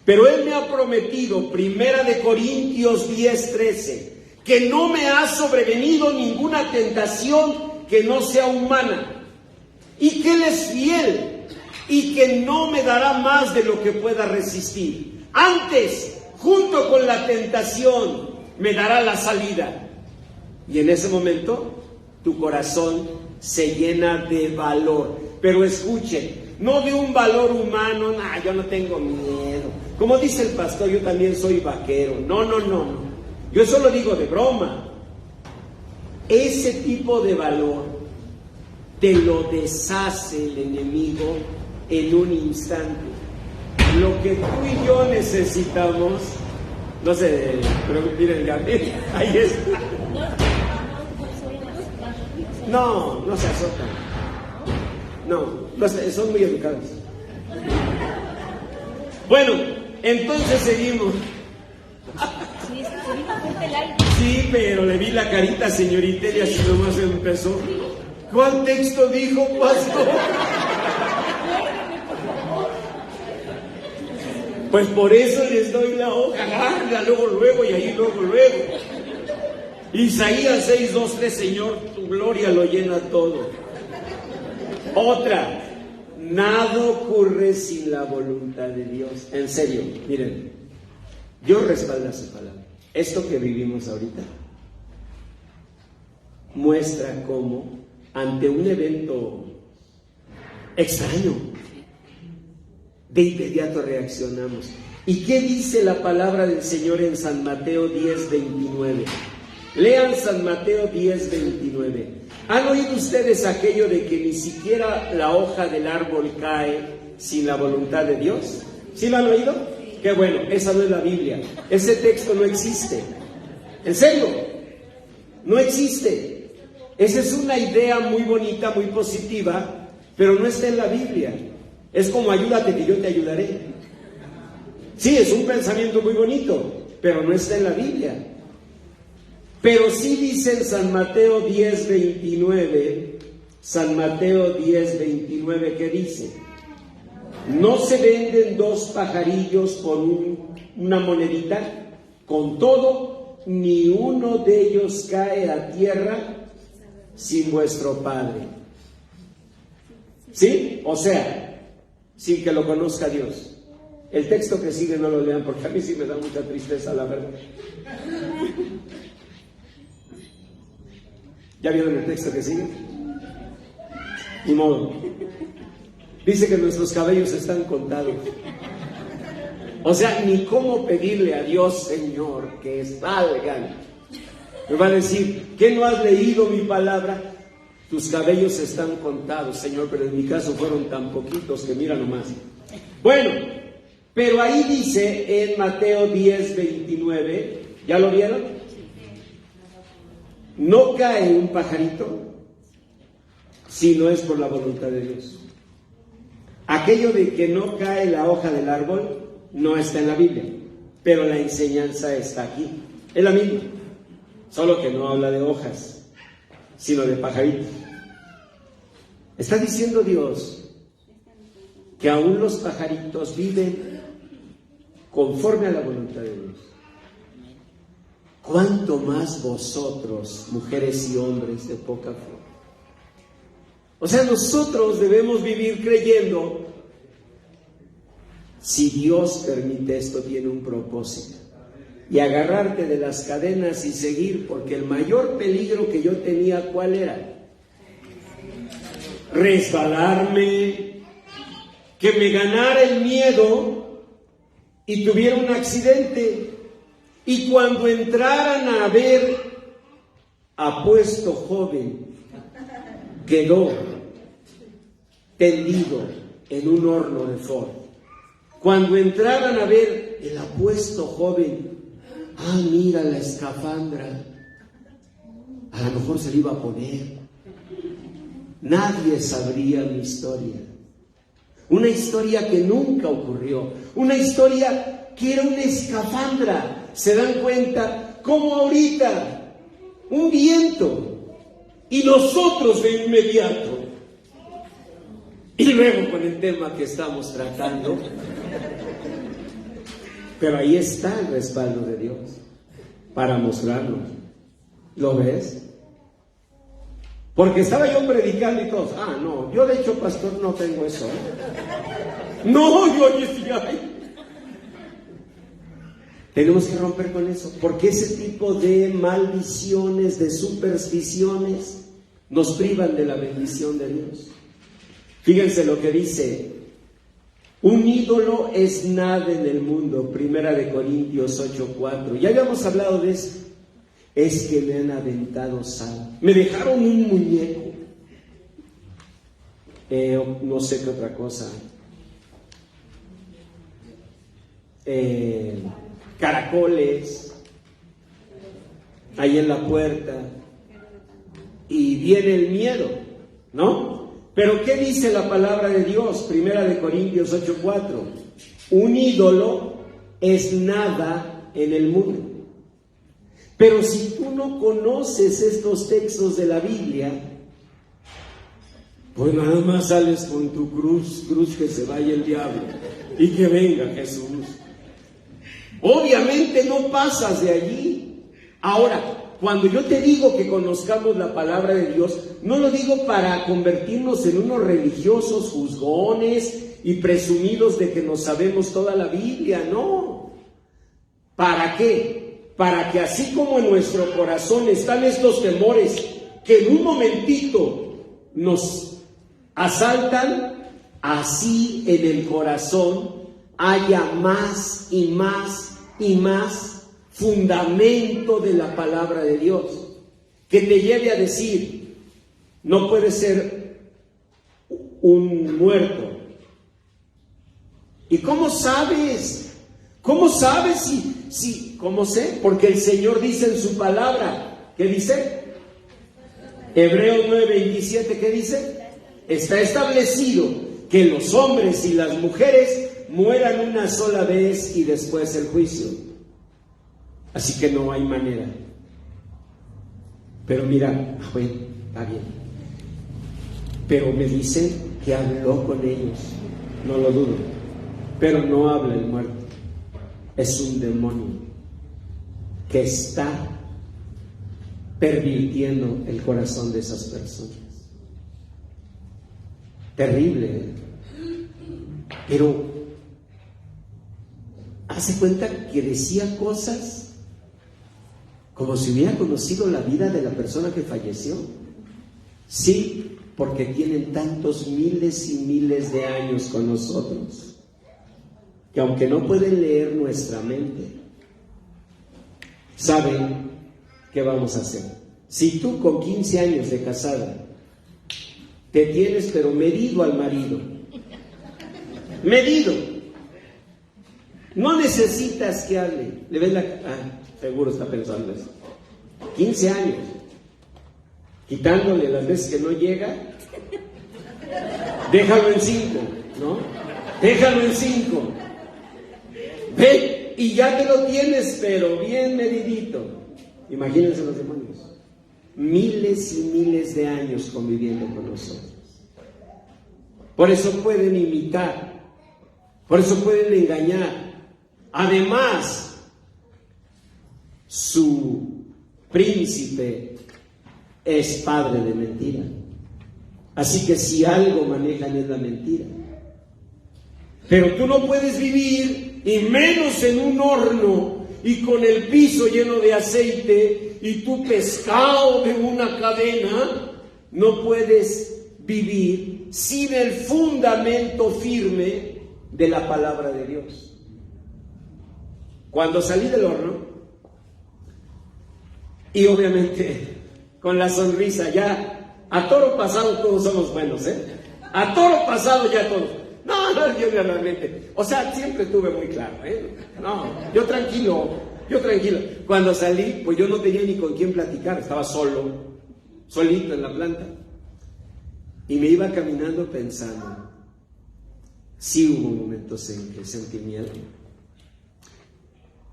Pero Él me ha prometido, 1 Corintios 10:13, que no me ha sobrevenido ninguna tentación que no sea humana, y que Él es fiel, y que no me dará más de lo que pueda resistir. Antes, junto con la tentación, me dará la salida. Y en ese momento, tu corazón se llena de valor. Pero escuchen, no de un valor humano, yo no tengo miedo. Como dice el pastor, yo también soy vaquero. No. Yo eso lo digo de broma. Ese tipo de valor te lo deshace el enemigo en un instante. Lo que tú y yo necesitamos, no sé, pero miren, Gabriel, ahí está. No se azotan. No, son muy educados. Bueno, entonces seguimos. Sí, pero le vi la carita a señorita y así nomás empezó. ¿Cuál texto dijo, pastor? Pues por eso les doy la hoja larga, luego, y ahí luego. Isaías 6:2-3, Señor, tu gloria lo llena todo. Otra, nada ocurre sin la voluntad de Dios. En serio, miren, Dios respalda su palabra. Esto que vivimos ahorita muestra cómo ante un evento extraño, de inmediato reaccionamos. ¿Y qué dice la palabra del Señor en San Mateo 10:29? Lean San Mateo 10:29. ¿Han oído ustedes aquello de que ni siquiera la hoja del árbol cae sin la voluntad de Dios? ¿Sí lo han oído? Qué bueno, esa no es la Biblia. Ese texto no existe. ¿En serio? No existe. Esa es una idea muy bonita, muy positiva, pero no está en la Biblia. Es como ayúdate que yo te ayudaré. Sí, es un pensamiento muy bonito, pero no está en la Biblia. Pero sí dice en San Mateo 10:29, ¿qué dice? ¿No se venden 2 pajarillos por una monedita? Con todo, ni uno de ellos cae a tierra sin vuestro Padre. ¿Sí? O sea, sin que lo conozca Dios. El texto que sigue no lo lean porque a mí sí me da mucha tristeza, la verdad. ¿Ya vieron el texto que sigue? Ni modo. Dice que nuestros cabellos están contados. O sea, ni cómo pedirle a Dios, Señor, que salgan. Me va a decir, ¿qué no has leído mi palabra? Tus cabellos están contados, Señor, pero en mi caso fueron tan poquitos que mira nomás. Bueno, pero ahí dice en Mateo 10:29, ¿ya lo vieron? No cae un pajarito si no es por la voluntad de Dios. Aquello de que no cae la hoja del árbol no está en la Biblia, pero la enseñanza está aquí. Es la misma, solo que no habla de hojas, sino de pajaritos. Está diciendo Dios que aún los pajaritos viven conforme a la voluntad de Dios. ¿Cuánto más vosotros, mujeres y hombres de poca fe? O sea, nosotros debemos vivir creyendo, si Dios permite esto, tiene un propósito. Y agarrarte de las cadenas y seguir, porque el mayor peligro que yo tenía, ¿cuál era? Resbalarme, que me ganara el miedo y tuviera un accidente. Y cuando entraran a ver apuesto joven, quedó tendido en un horno de Ford. Cuando entraran a ver el apuesto joven, mira la escafandra, a lo mejor se le iba a poner. Nadie sabría mi historia. Una historia que nunca ocurrió. Una historia que era una escafandra. ¿Se dan cuenta? Como ahorita, un viento, y nosotros de inmediato. Y luego con el tema que estamos tratando. Pero ahí está el respaldo de Dios para mostrarnos. ¿Lo ves? Porque estaba yo predicando y todos, no, yo de hecho, pastor, no tengo eso. No, yo decía, tenemos que romper con eso, porque ese tipo de maldiciones, de supersticiones, nos privan de la bendición de Dios. Fíjense lo que dice: un ídolo es nada en el mundo, 1 Corintios 8:4. Ya habíamos hablado de eso. Es que me han aventado sal, me dejaron un muñeco, no sé qué otra cosa, caracoles ahí en la puerta, y viene el miedo, ¿no? Pero ¿qué dice la palabra de Dios? 1 Corintios 8:4. Un ídolo es nada en el mundo. Pero si tú no conoces estos textos de la Biblia, pues nada más sales con tu cruz que se vaya el diablo y que venga Jesús. Obviamente no pasas de allí. Ahora, cuando yo te digo que conozcamos la palabra de Dios, no lo digo para convertirnos en unos religiosos juzgones y presumidos de que nos sabemos toda la Biblia, no. ¿Para qué? Para que así como en nuestro corazón están estos temores que en un momentito nos asaltan, así en el corazón haya más y más y más fundamento de la palabra de Dios, que te lleve a decir: no puede ser un muerto. ¿Y cómo sabes? ¿Cómo sabes si cómo sé? Porque el Señor dice en su palabra, ¿qué dice? Hebreos 9:27, ¿qué dice? Está establecido que los hombres y las mujeres mueran una sola vez y después el juicio. Así que no hay manera. Pero mira, bueno, está bien. Pero me dice que habló con ellos, no lo dudo, pero no habla el muerto. Es un demonio que está pervirtiendo el corazón de esas personas. Terrible, ¿eh? Pero hace cuenta que decía cosas como si hubiera conocido la vida de la persona que falleció. Sí, porque tienen tantos miles y miles de años con nosotros, que aunque no pueden leer nuestra mente, saben qué vamos a hacer. Si tú con 15 años de casada te tienes pero medido al marido, medido, no necesitas que hable, le ves la... seguro está pensando eso. 15 años, quitándole las veces que no llega, déjalo en 5, ¿no? Déjalo en 5. Ve, y ya te lo tienes, pero bien medidito. Imagínense los demonios. Miles y miles de años conviviendo con nosotros. Por eso pueden imitar. Por eso pueden engañar. Además, su príncipe es padre de mentira. Así que si algo manejan es la mentira. Pero tú no puedes vivir, y menos en un horno, y con el piso lleno de aceite, y tu pescado de una cadena, no puedes vivir sin el fundamento firme de la palabra de Dios. Cuando salí del horno, y obviamente con la sonrisa, ya a toro pasado todos somos buenos, a toro pasado ya todos. No, yo realmente, o sea, siempre estuve muy claro, no, yo tranquilo. Cuando salí, pues yo no tenía ni con quién platicar, estaba solito en la planta, y me iba caminando pensando. Sí hubo momentos en que sentí miedo,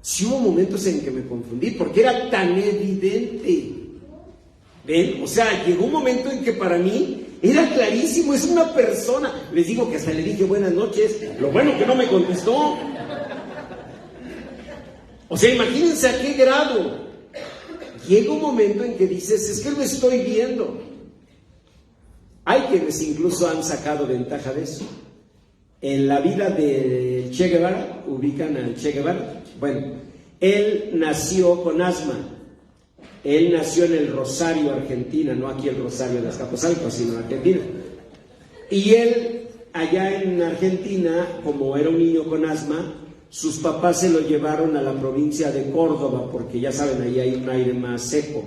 sí hubo momentos en que me confundí, porque era tan evidente. ¿Ven? O sea, llegó un momento en que para mí era clarísimo, es una persona. Les digo que hasta le dije buenas noches, lo bueno que no me contestó. O sea, imagínense a qué grado. Llega un momento en que dices, es que lo estoy viendo. Hay quienes incluso han sacado ventaja de eso. En la vida de Che Guevara, ubican al Che Guevara. Bueno, él nació con asma. Él nació en el Rosario, Argentina, no aquí el Rosario de Azcapotzalco, sino en Argentina. Y él, allá en Argentina, como era un niño con asma, sus papás se lo llevaron a la provincia de Córdoba, porque ya saben, ahí hay un aire más seco.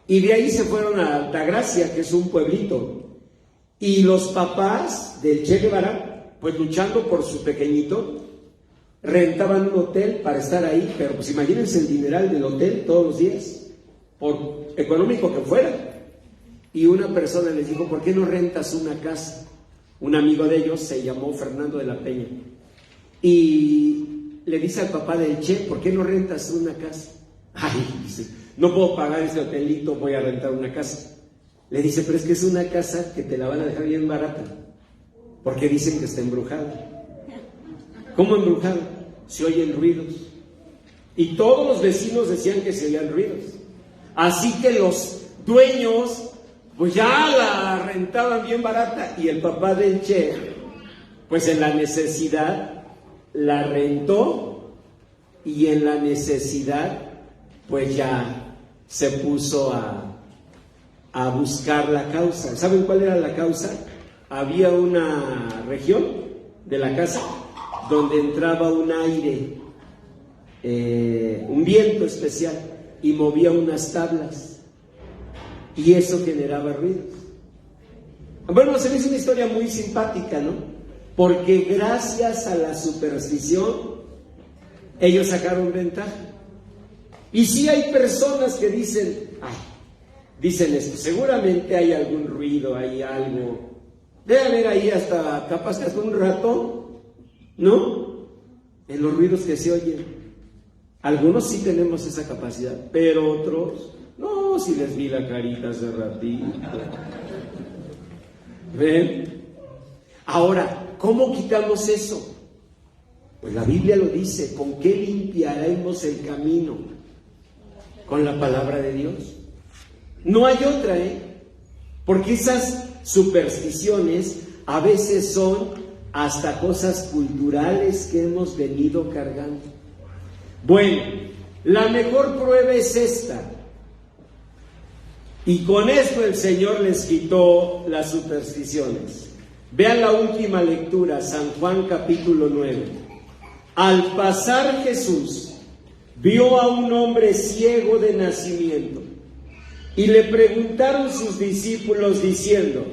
Y de ahí se fueron a Altagracia, que es un pueblito. Y los papás del Che Guevara, pues luchando por su pequeñito, rentaban un hotel para estar ahí, pero pues imagínense el dineral del hotel todos los días, por económico que fuera. Y una persona les dijo, ¿por qué no rentas una casa? Un amigo de ellos se llamó Fernando de la Peña. Y le dice al papá del Che, ¿por qué no rentas una casa? Ay, dice, no puedo pagar ese hotelito, voy a rentar una casa. Le dice, pero es que es una casa que te la van a dejar bien barata, porque dicen que está embrujada. ¿Cómo embrujada? Se oyen ruidos. Y todos los vecinos decían que se oían ruidos. Así que los dueños, pues ya la rentaban bien barata. Y el papá del Che, pues en la necesidad, la rentó. Y en la necesidad, pues ya se puso a buscar la causa. ¿Saben cuál era la causa? Había una región de la casa donde entraba un aire, un viento especial, y movía unas tablas, y eso generaba ruidos. Bueno, se me hizo una historia muy simpática, ¿no? Porque gracias a la superstición, ellos sacaron ventaja. Y sí hay personas que dicen, dicen esto, seguramente hay algún ruido, hay algo, debe haber ahí hasta, capaz que hasta un ratón, ¿no? En los ruidos que se oyen. Algunos sí tenemos esa capacidad, pero otros, no, si les vi la carita hace ratito. ¿Ven? Ahora, ¿cómo quitamos eso? Pues la Biblia lo dice, ¿con qué limpiaremos el camino? Con la palabra de Dios. No hay otra, porque esas supersticiones a veces son hasta cosas culturales que hemos venido cargando. Bueno, la mejor prueba es esta. Y con esto el Señor les quitó las supersticiones. Vean la última lectura, San Juan capítulo 9. Al pasar Jesús, vio a un hombre ciego de nacimiento. Y le preguntaron sus discípulos diciendo,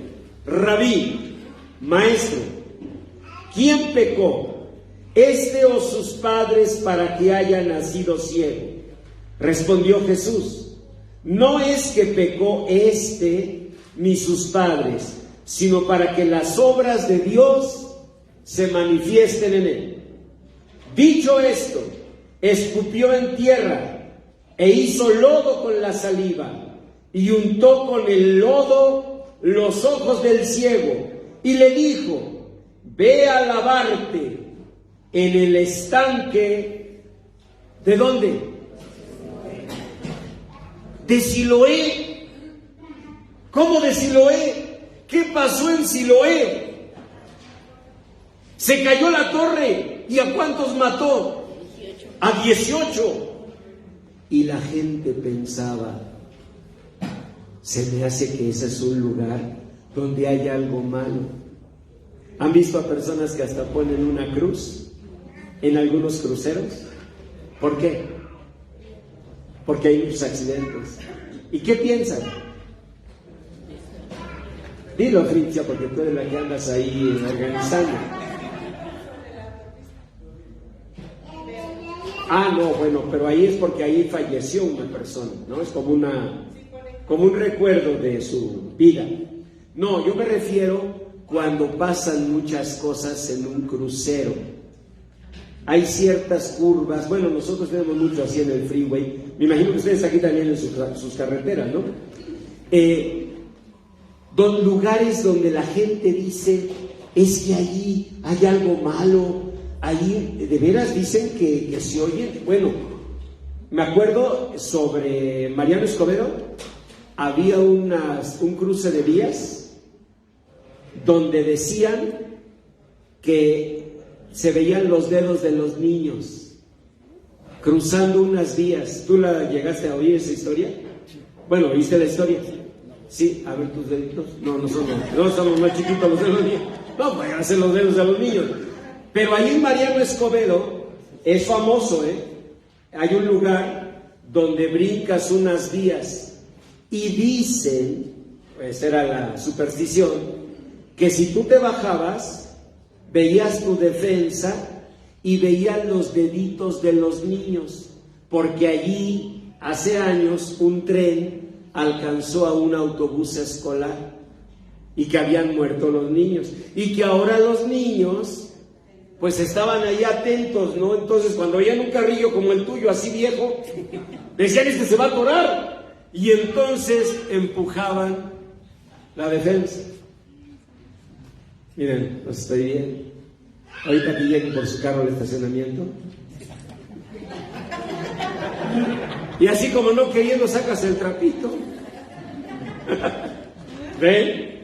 Rabí, maestro, ¿quién pecó, este o sus padres, para que haya nacido ciego? Respondió Jesús, no es que pecó este ni sus padres, sino para que las obras de Dios se manifiesten en él. Dicho esto, escupió en tierra e hizo lodo con la saliva y untó con el lodo los ojos del ciego y le dijo, ve a lavarte en el estanque, ¿de dónde? De Siloé. ¿Cómo de Siloé? ¿Qué pasó en Siloé? Se cayó la torre, ¿y a cuántos mató? 18. A 18. Y la gente pensaba, se me hace que ese es un lugar donde hay algo malo. ¿Han visto a personas que hasta ponen una cruz en algunos cruceros? ¿Por qué? Porque hay muchos accidentes. ¿Y qué piensan? Dilo, Fritzia, porque tú eres la que andas ahí organizando. No, bueno, pero ahí es porque ahí falleció una persona, ¿no? Es como un recuerdo de su vida. No, yo me refiero cuando pasan muchas cosas en un crucero. Hay ciertas curvas, bueno, nosotros tenemos mucho así en el freeway, me imagino que ustedes aquí también en sus carreteras, ¿no? Lugares donde la gente dice, es que allí hay algo malo, allí de veras dicen que se oyen. Bueno, me acuerdo sobre Mariano Escobedo, había un cruce de vías donde decían que se veían los dedos de los niños. cruzando unas vías. ¿Tú la llegaste a oír esa historia? Bueno, ¿oíste la historia? Sí, a ver tus deditos. No somos más chiquitos los de los niños. No, vayan a hacer los dedos a los niños. Pero ahí en Mariano Escobedo es famoso, hay un lugar donde brincas unas vías y dicen, pues era la superstición, que si tú te bajabas, veías tu defensa y veías los deditos de los niños, porque allí hace años un tren alcanzó a un autobús escolar y que habían muerto los niños y que ahora los niños pues estaban ahí atentos, ¿no? Entonces cuando veían un carrillo como el tuyo, así viejo, decían, este se va a atorar, y entonces empujaban la defensa. Miren, los estoy viendo. Ahorita que lleguen por su carro al estacionamiento. Y así como no queriendo, sacas el trapito. ¿Ven?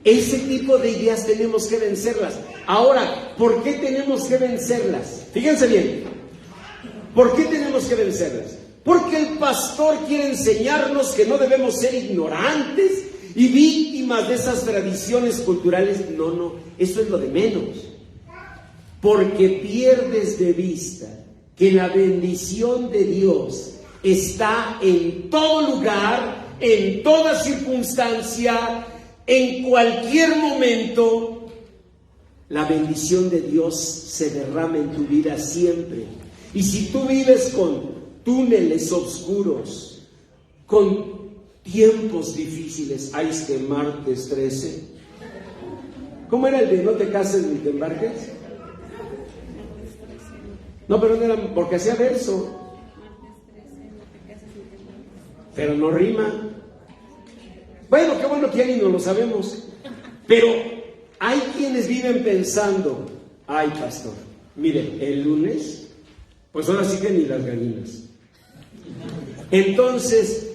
Ese tipo de ideas tenemos que vencerlas. Ahora, ¿por qué tenemos que vencerlas? Fíjense bien. ¿Por qué tenemos que vencerlas? Porque el pastor quiere enseñarnos que no debemos ser ignorantes y víctimas de esas tradiciones culturales. No, eso es lo de menos. Porque pierdes de vista que la bendición de Dios está en todo lugar, en toda circunstancia, en cualquier momento. La bendición de Dios se derrama en tu vida siempre. Y si tú vives con túneles oscuros, con tiempos difíciles, ay, es que martes 13. ¿Cómo era el de no te cases ni te embarques? No, pero no era, porque hacía verso. Pero no rima. Bueno, qué bueno que ya ni no lo sabemos. Pero hay quienes viven pensando, ay, pastor, mire, el lunes, pues ahora sí que ni las gallinas. Entonces,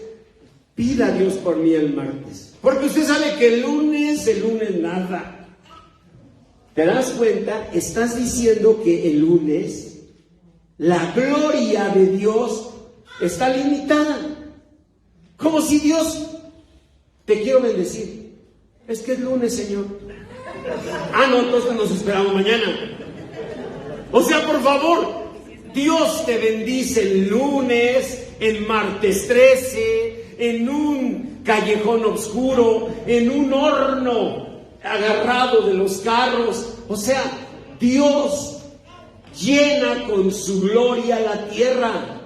pida a Dios por mí el martes. Porque usted sabe que el lunes nada. ¿Te das cuenta? Estás diciendo que el lunes la gloria de Dios está limitada. Como si Dios, te quiero bendecir. Es que es lunes, Señor. No, entonces nos esperamos mañana. O sea, por favor, Dios te bendice el lunes, en martes 13, en un callejón oscuro, en un horno agarrado de los carros. O sea, Dios llena con su gloria la tierra.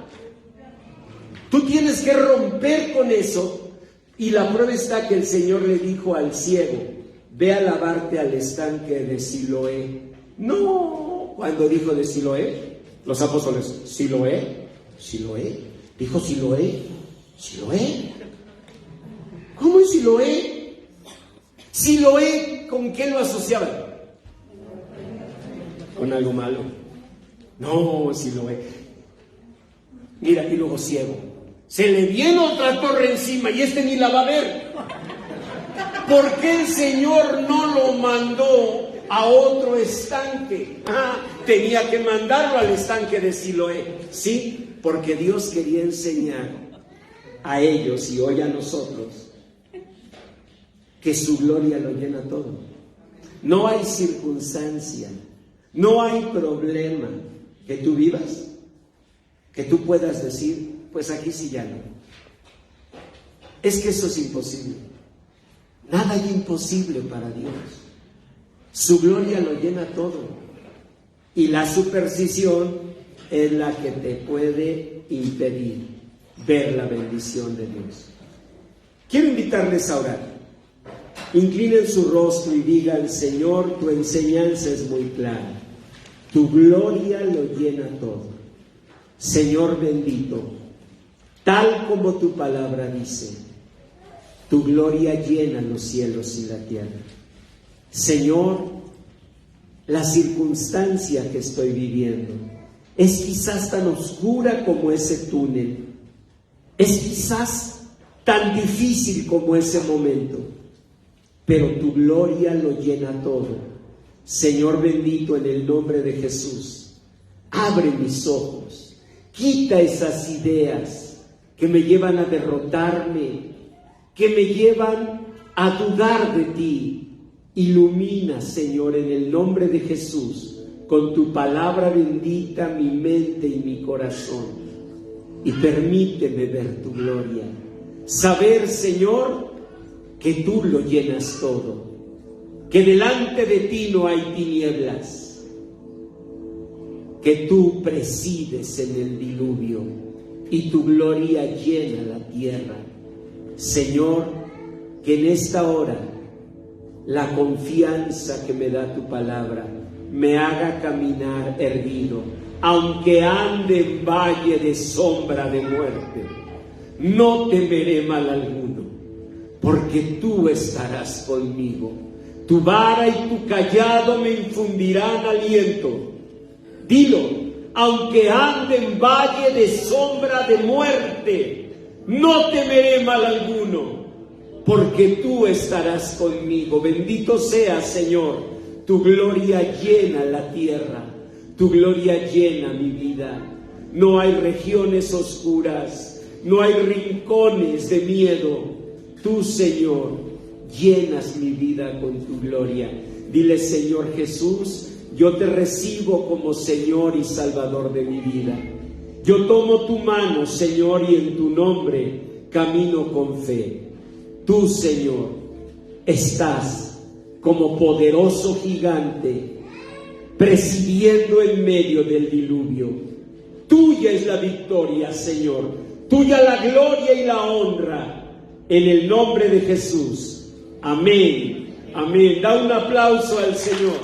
Tú tienes que romper con eso. Y la prueba está que el Señor le dijo al ciego, ve a lavarte al estanque de Siloé. No, cuando dijo de Siloé, los apóstoles, Siloé, dijo Siloé. ¿Cómo es Siloé? Siloé, ¿con qué lo asociaban? Con algo malo. No, Siloé. Mira, y luego ciego. Se le viene otra torre encima y este ni la va a ver. ¿Por qué el Señor no lo mandó a otro estanque? Tenía que mandarlo al estanque de Siloé. Sí, porque Dios quería enseñar a ellos y hoy a nosotros que su gloria lo llena todo. No hay circunstancia, no hay problema que tú vivas, que tú puedas decir, pues aquí sí ya no. Es que eso es imposible. Nada hay imposible para Dios. Su gloria lo llena todo. Y la superstición es la que te puede impedir ver la bendición de Dios. Quiero invitarles a orar. Inclinen su rostro y digan, Señor, tu enseñanza es muy clara. Tu gloria lo llena todo. Señor bendito, tal como tu palabra dice, tu gloria llena los cielos y la tierra. Señor, la circunstancia que estoy viviendo es quizás tan oscura como ese túnel, es quizás tan difícil como ese momento, pero tu gloria lo llena todo. Señor bendito, en el nombre de Jesús, abre mis ojos Quita esas ideas que me llevan a derrotarme, que me llevan a dudar de ti. Ilumina, Señor, en el nombre de Jesús, con tu palabra bendita mi mente y mi corazón. Y permíteme ver tu gloria. Saber, Señor, que tú lo llenas todo. Que delante de ti no hay tinieblas. Que tú presides en el diluvio y tu gloria llena la tierra. Señor, que en esta hora la confianza que me da tu palabra me haga caminar erguido, aunque ande en valle de sombra de muerte. No temeré mal alguno, porque tú estarás conmigo. Tu vara y tu cayado me infundirán aliento. Dilo, aunque ande en valle de sombra de muerte, no temeré mal alguno, porque tú estarás conmigo. Bendito sea, Señor, tu gloria llena la tierra, tu gloria llena mi vida. No hay regiones oscuras, no hay rincones de miedo. Tú, Señor, llenas mi vida con tu gloria. Dile, Señor Jesús, yo te recibo como Señor y Salvador de mi vida. Yo tomo tu mano, Señor, y en tu nombre camino con fe. Tú, Señor, estás como poderoso gigante, presidiendo en medio del diluvio. Tuya es la victoria, Señor. Tuya la gloria y la honra. En el nombre de Jesús. Amén. Amén. Da un aplauso al Señor.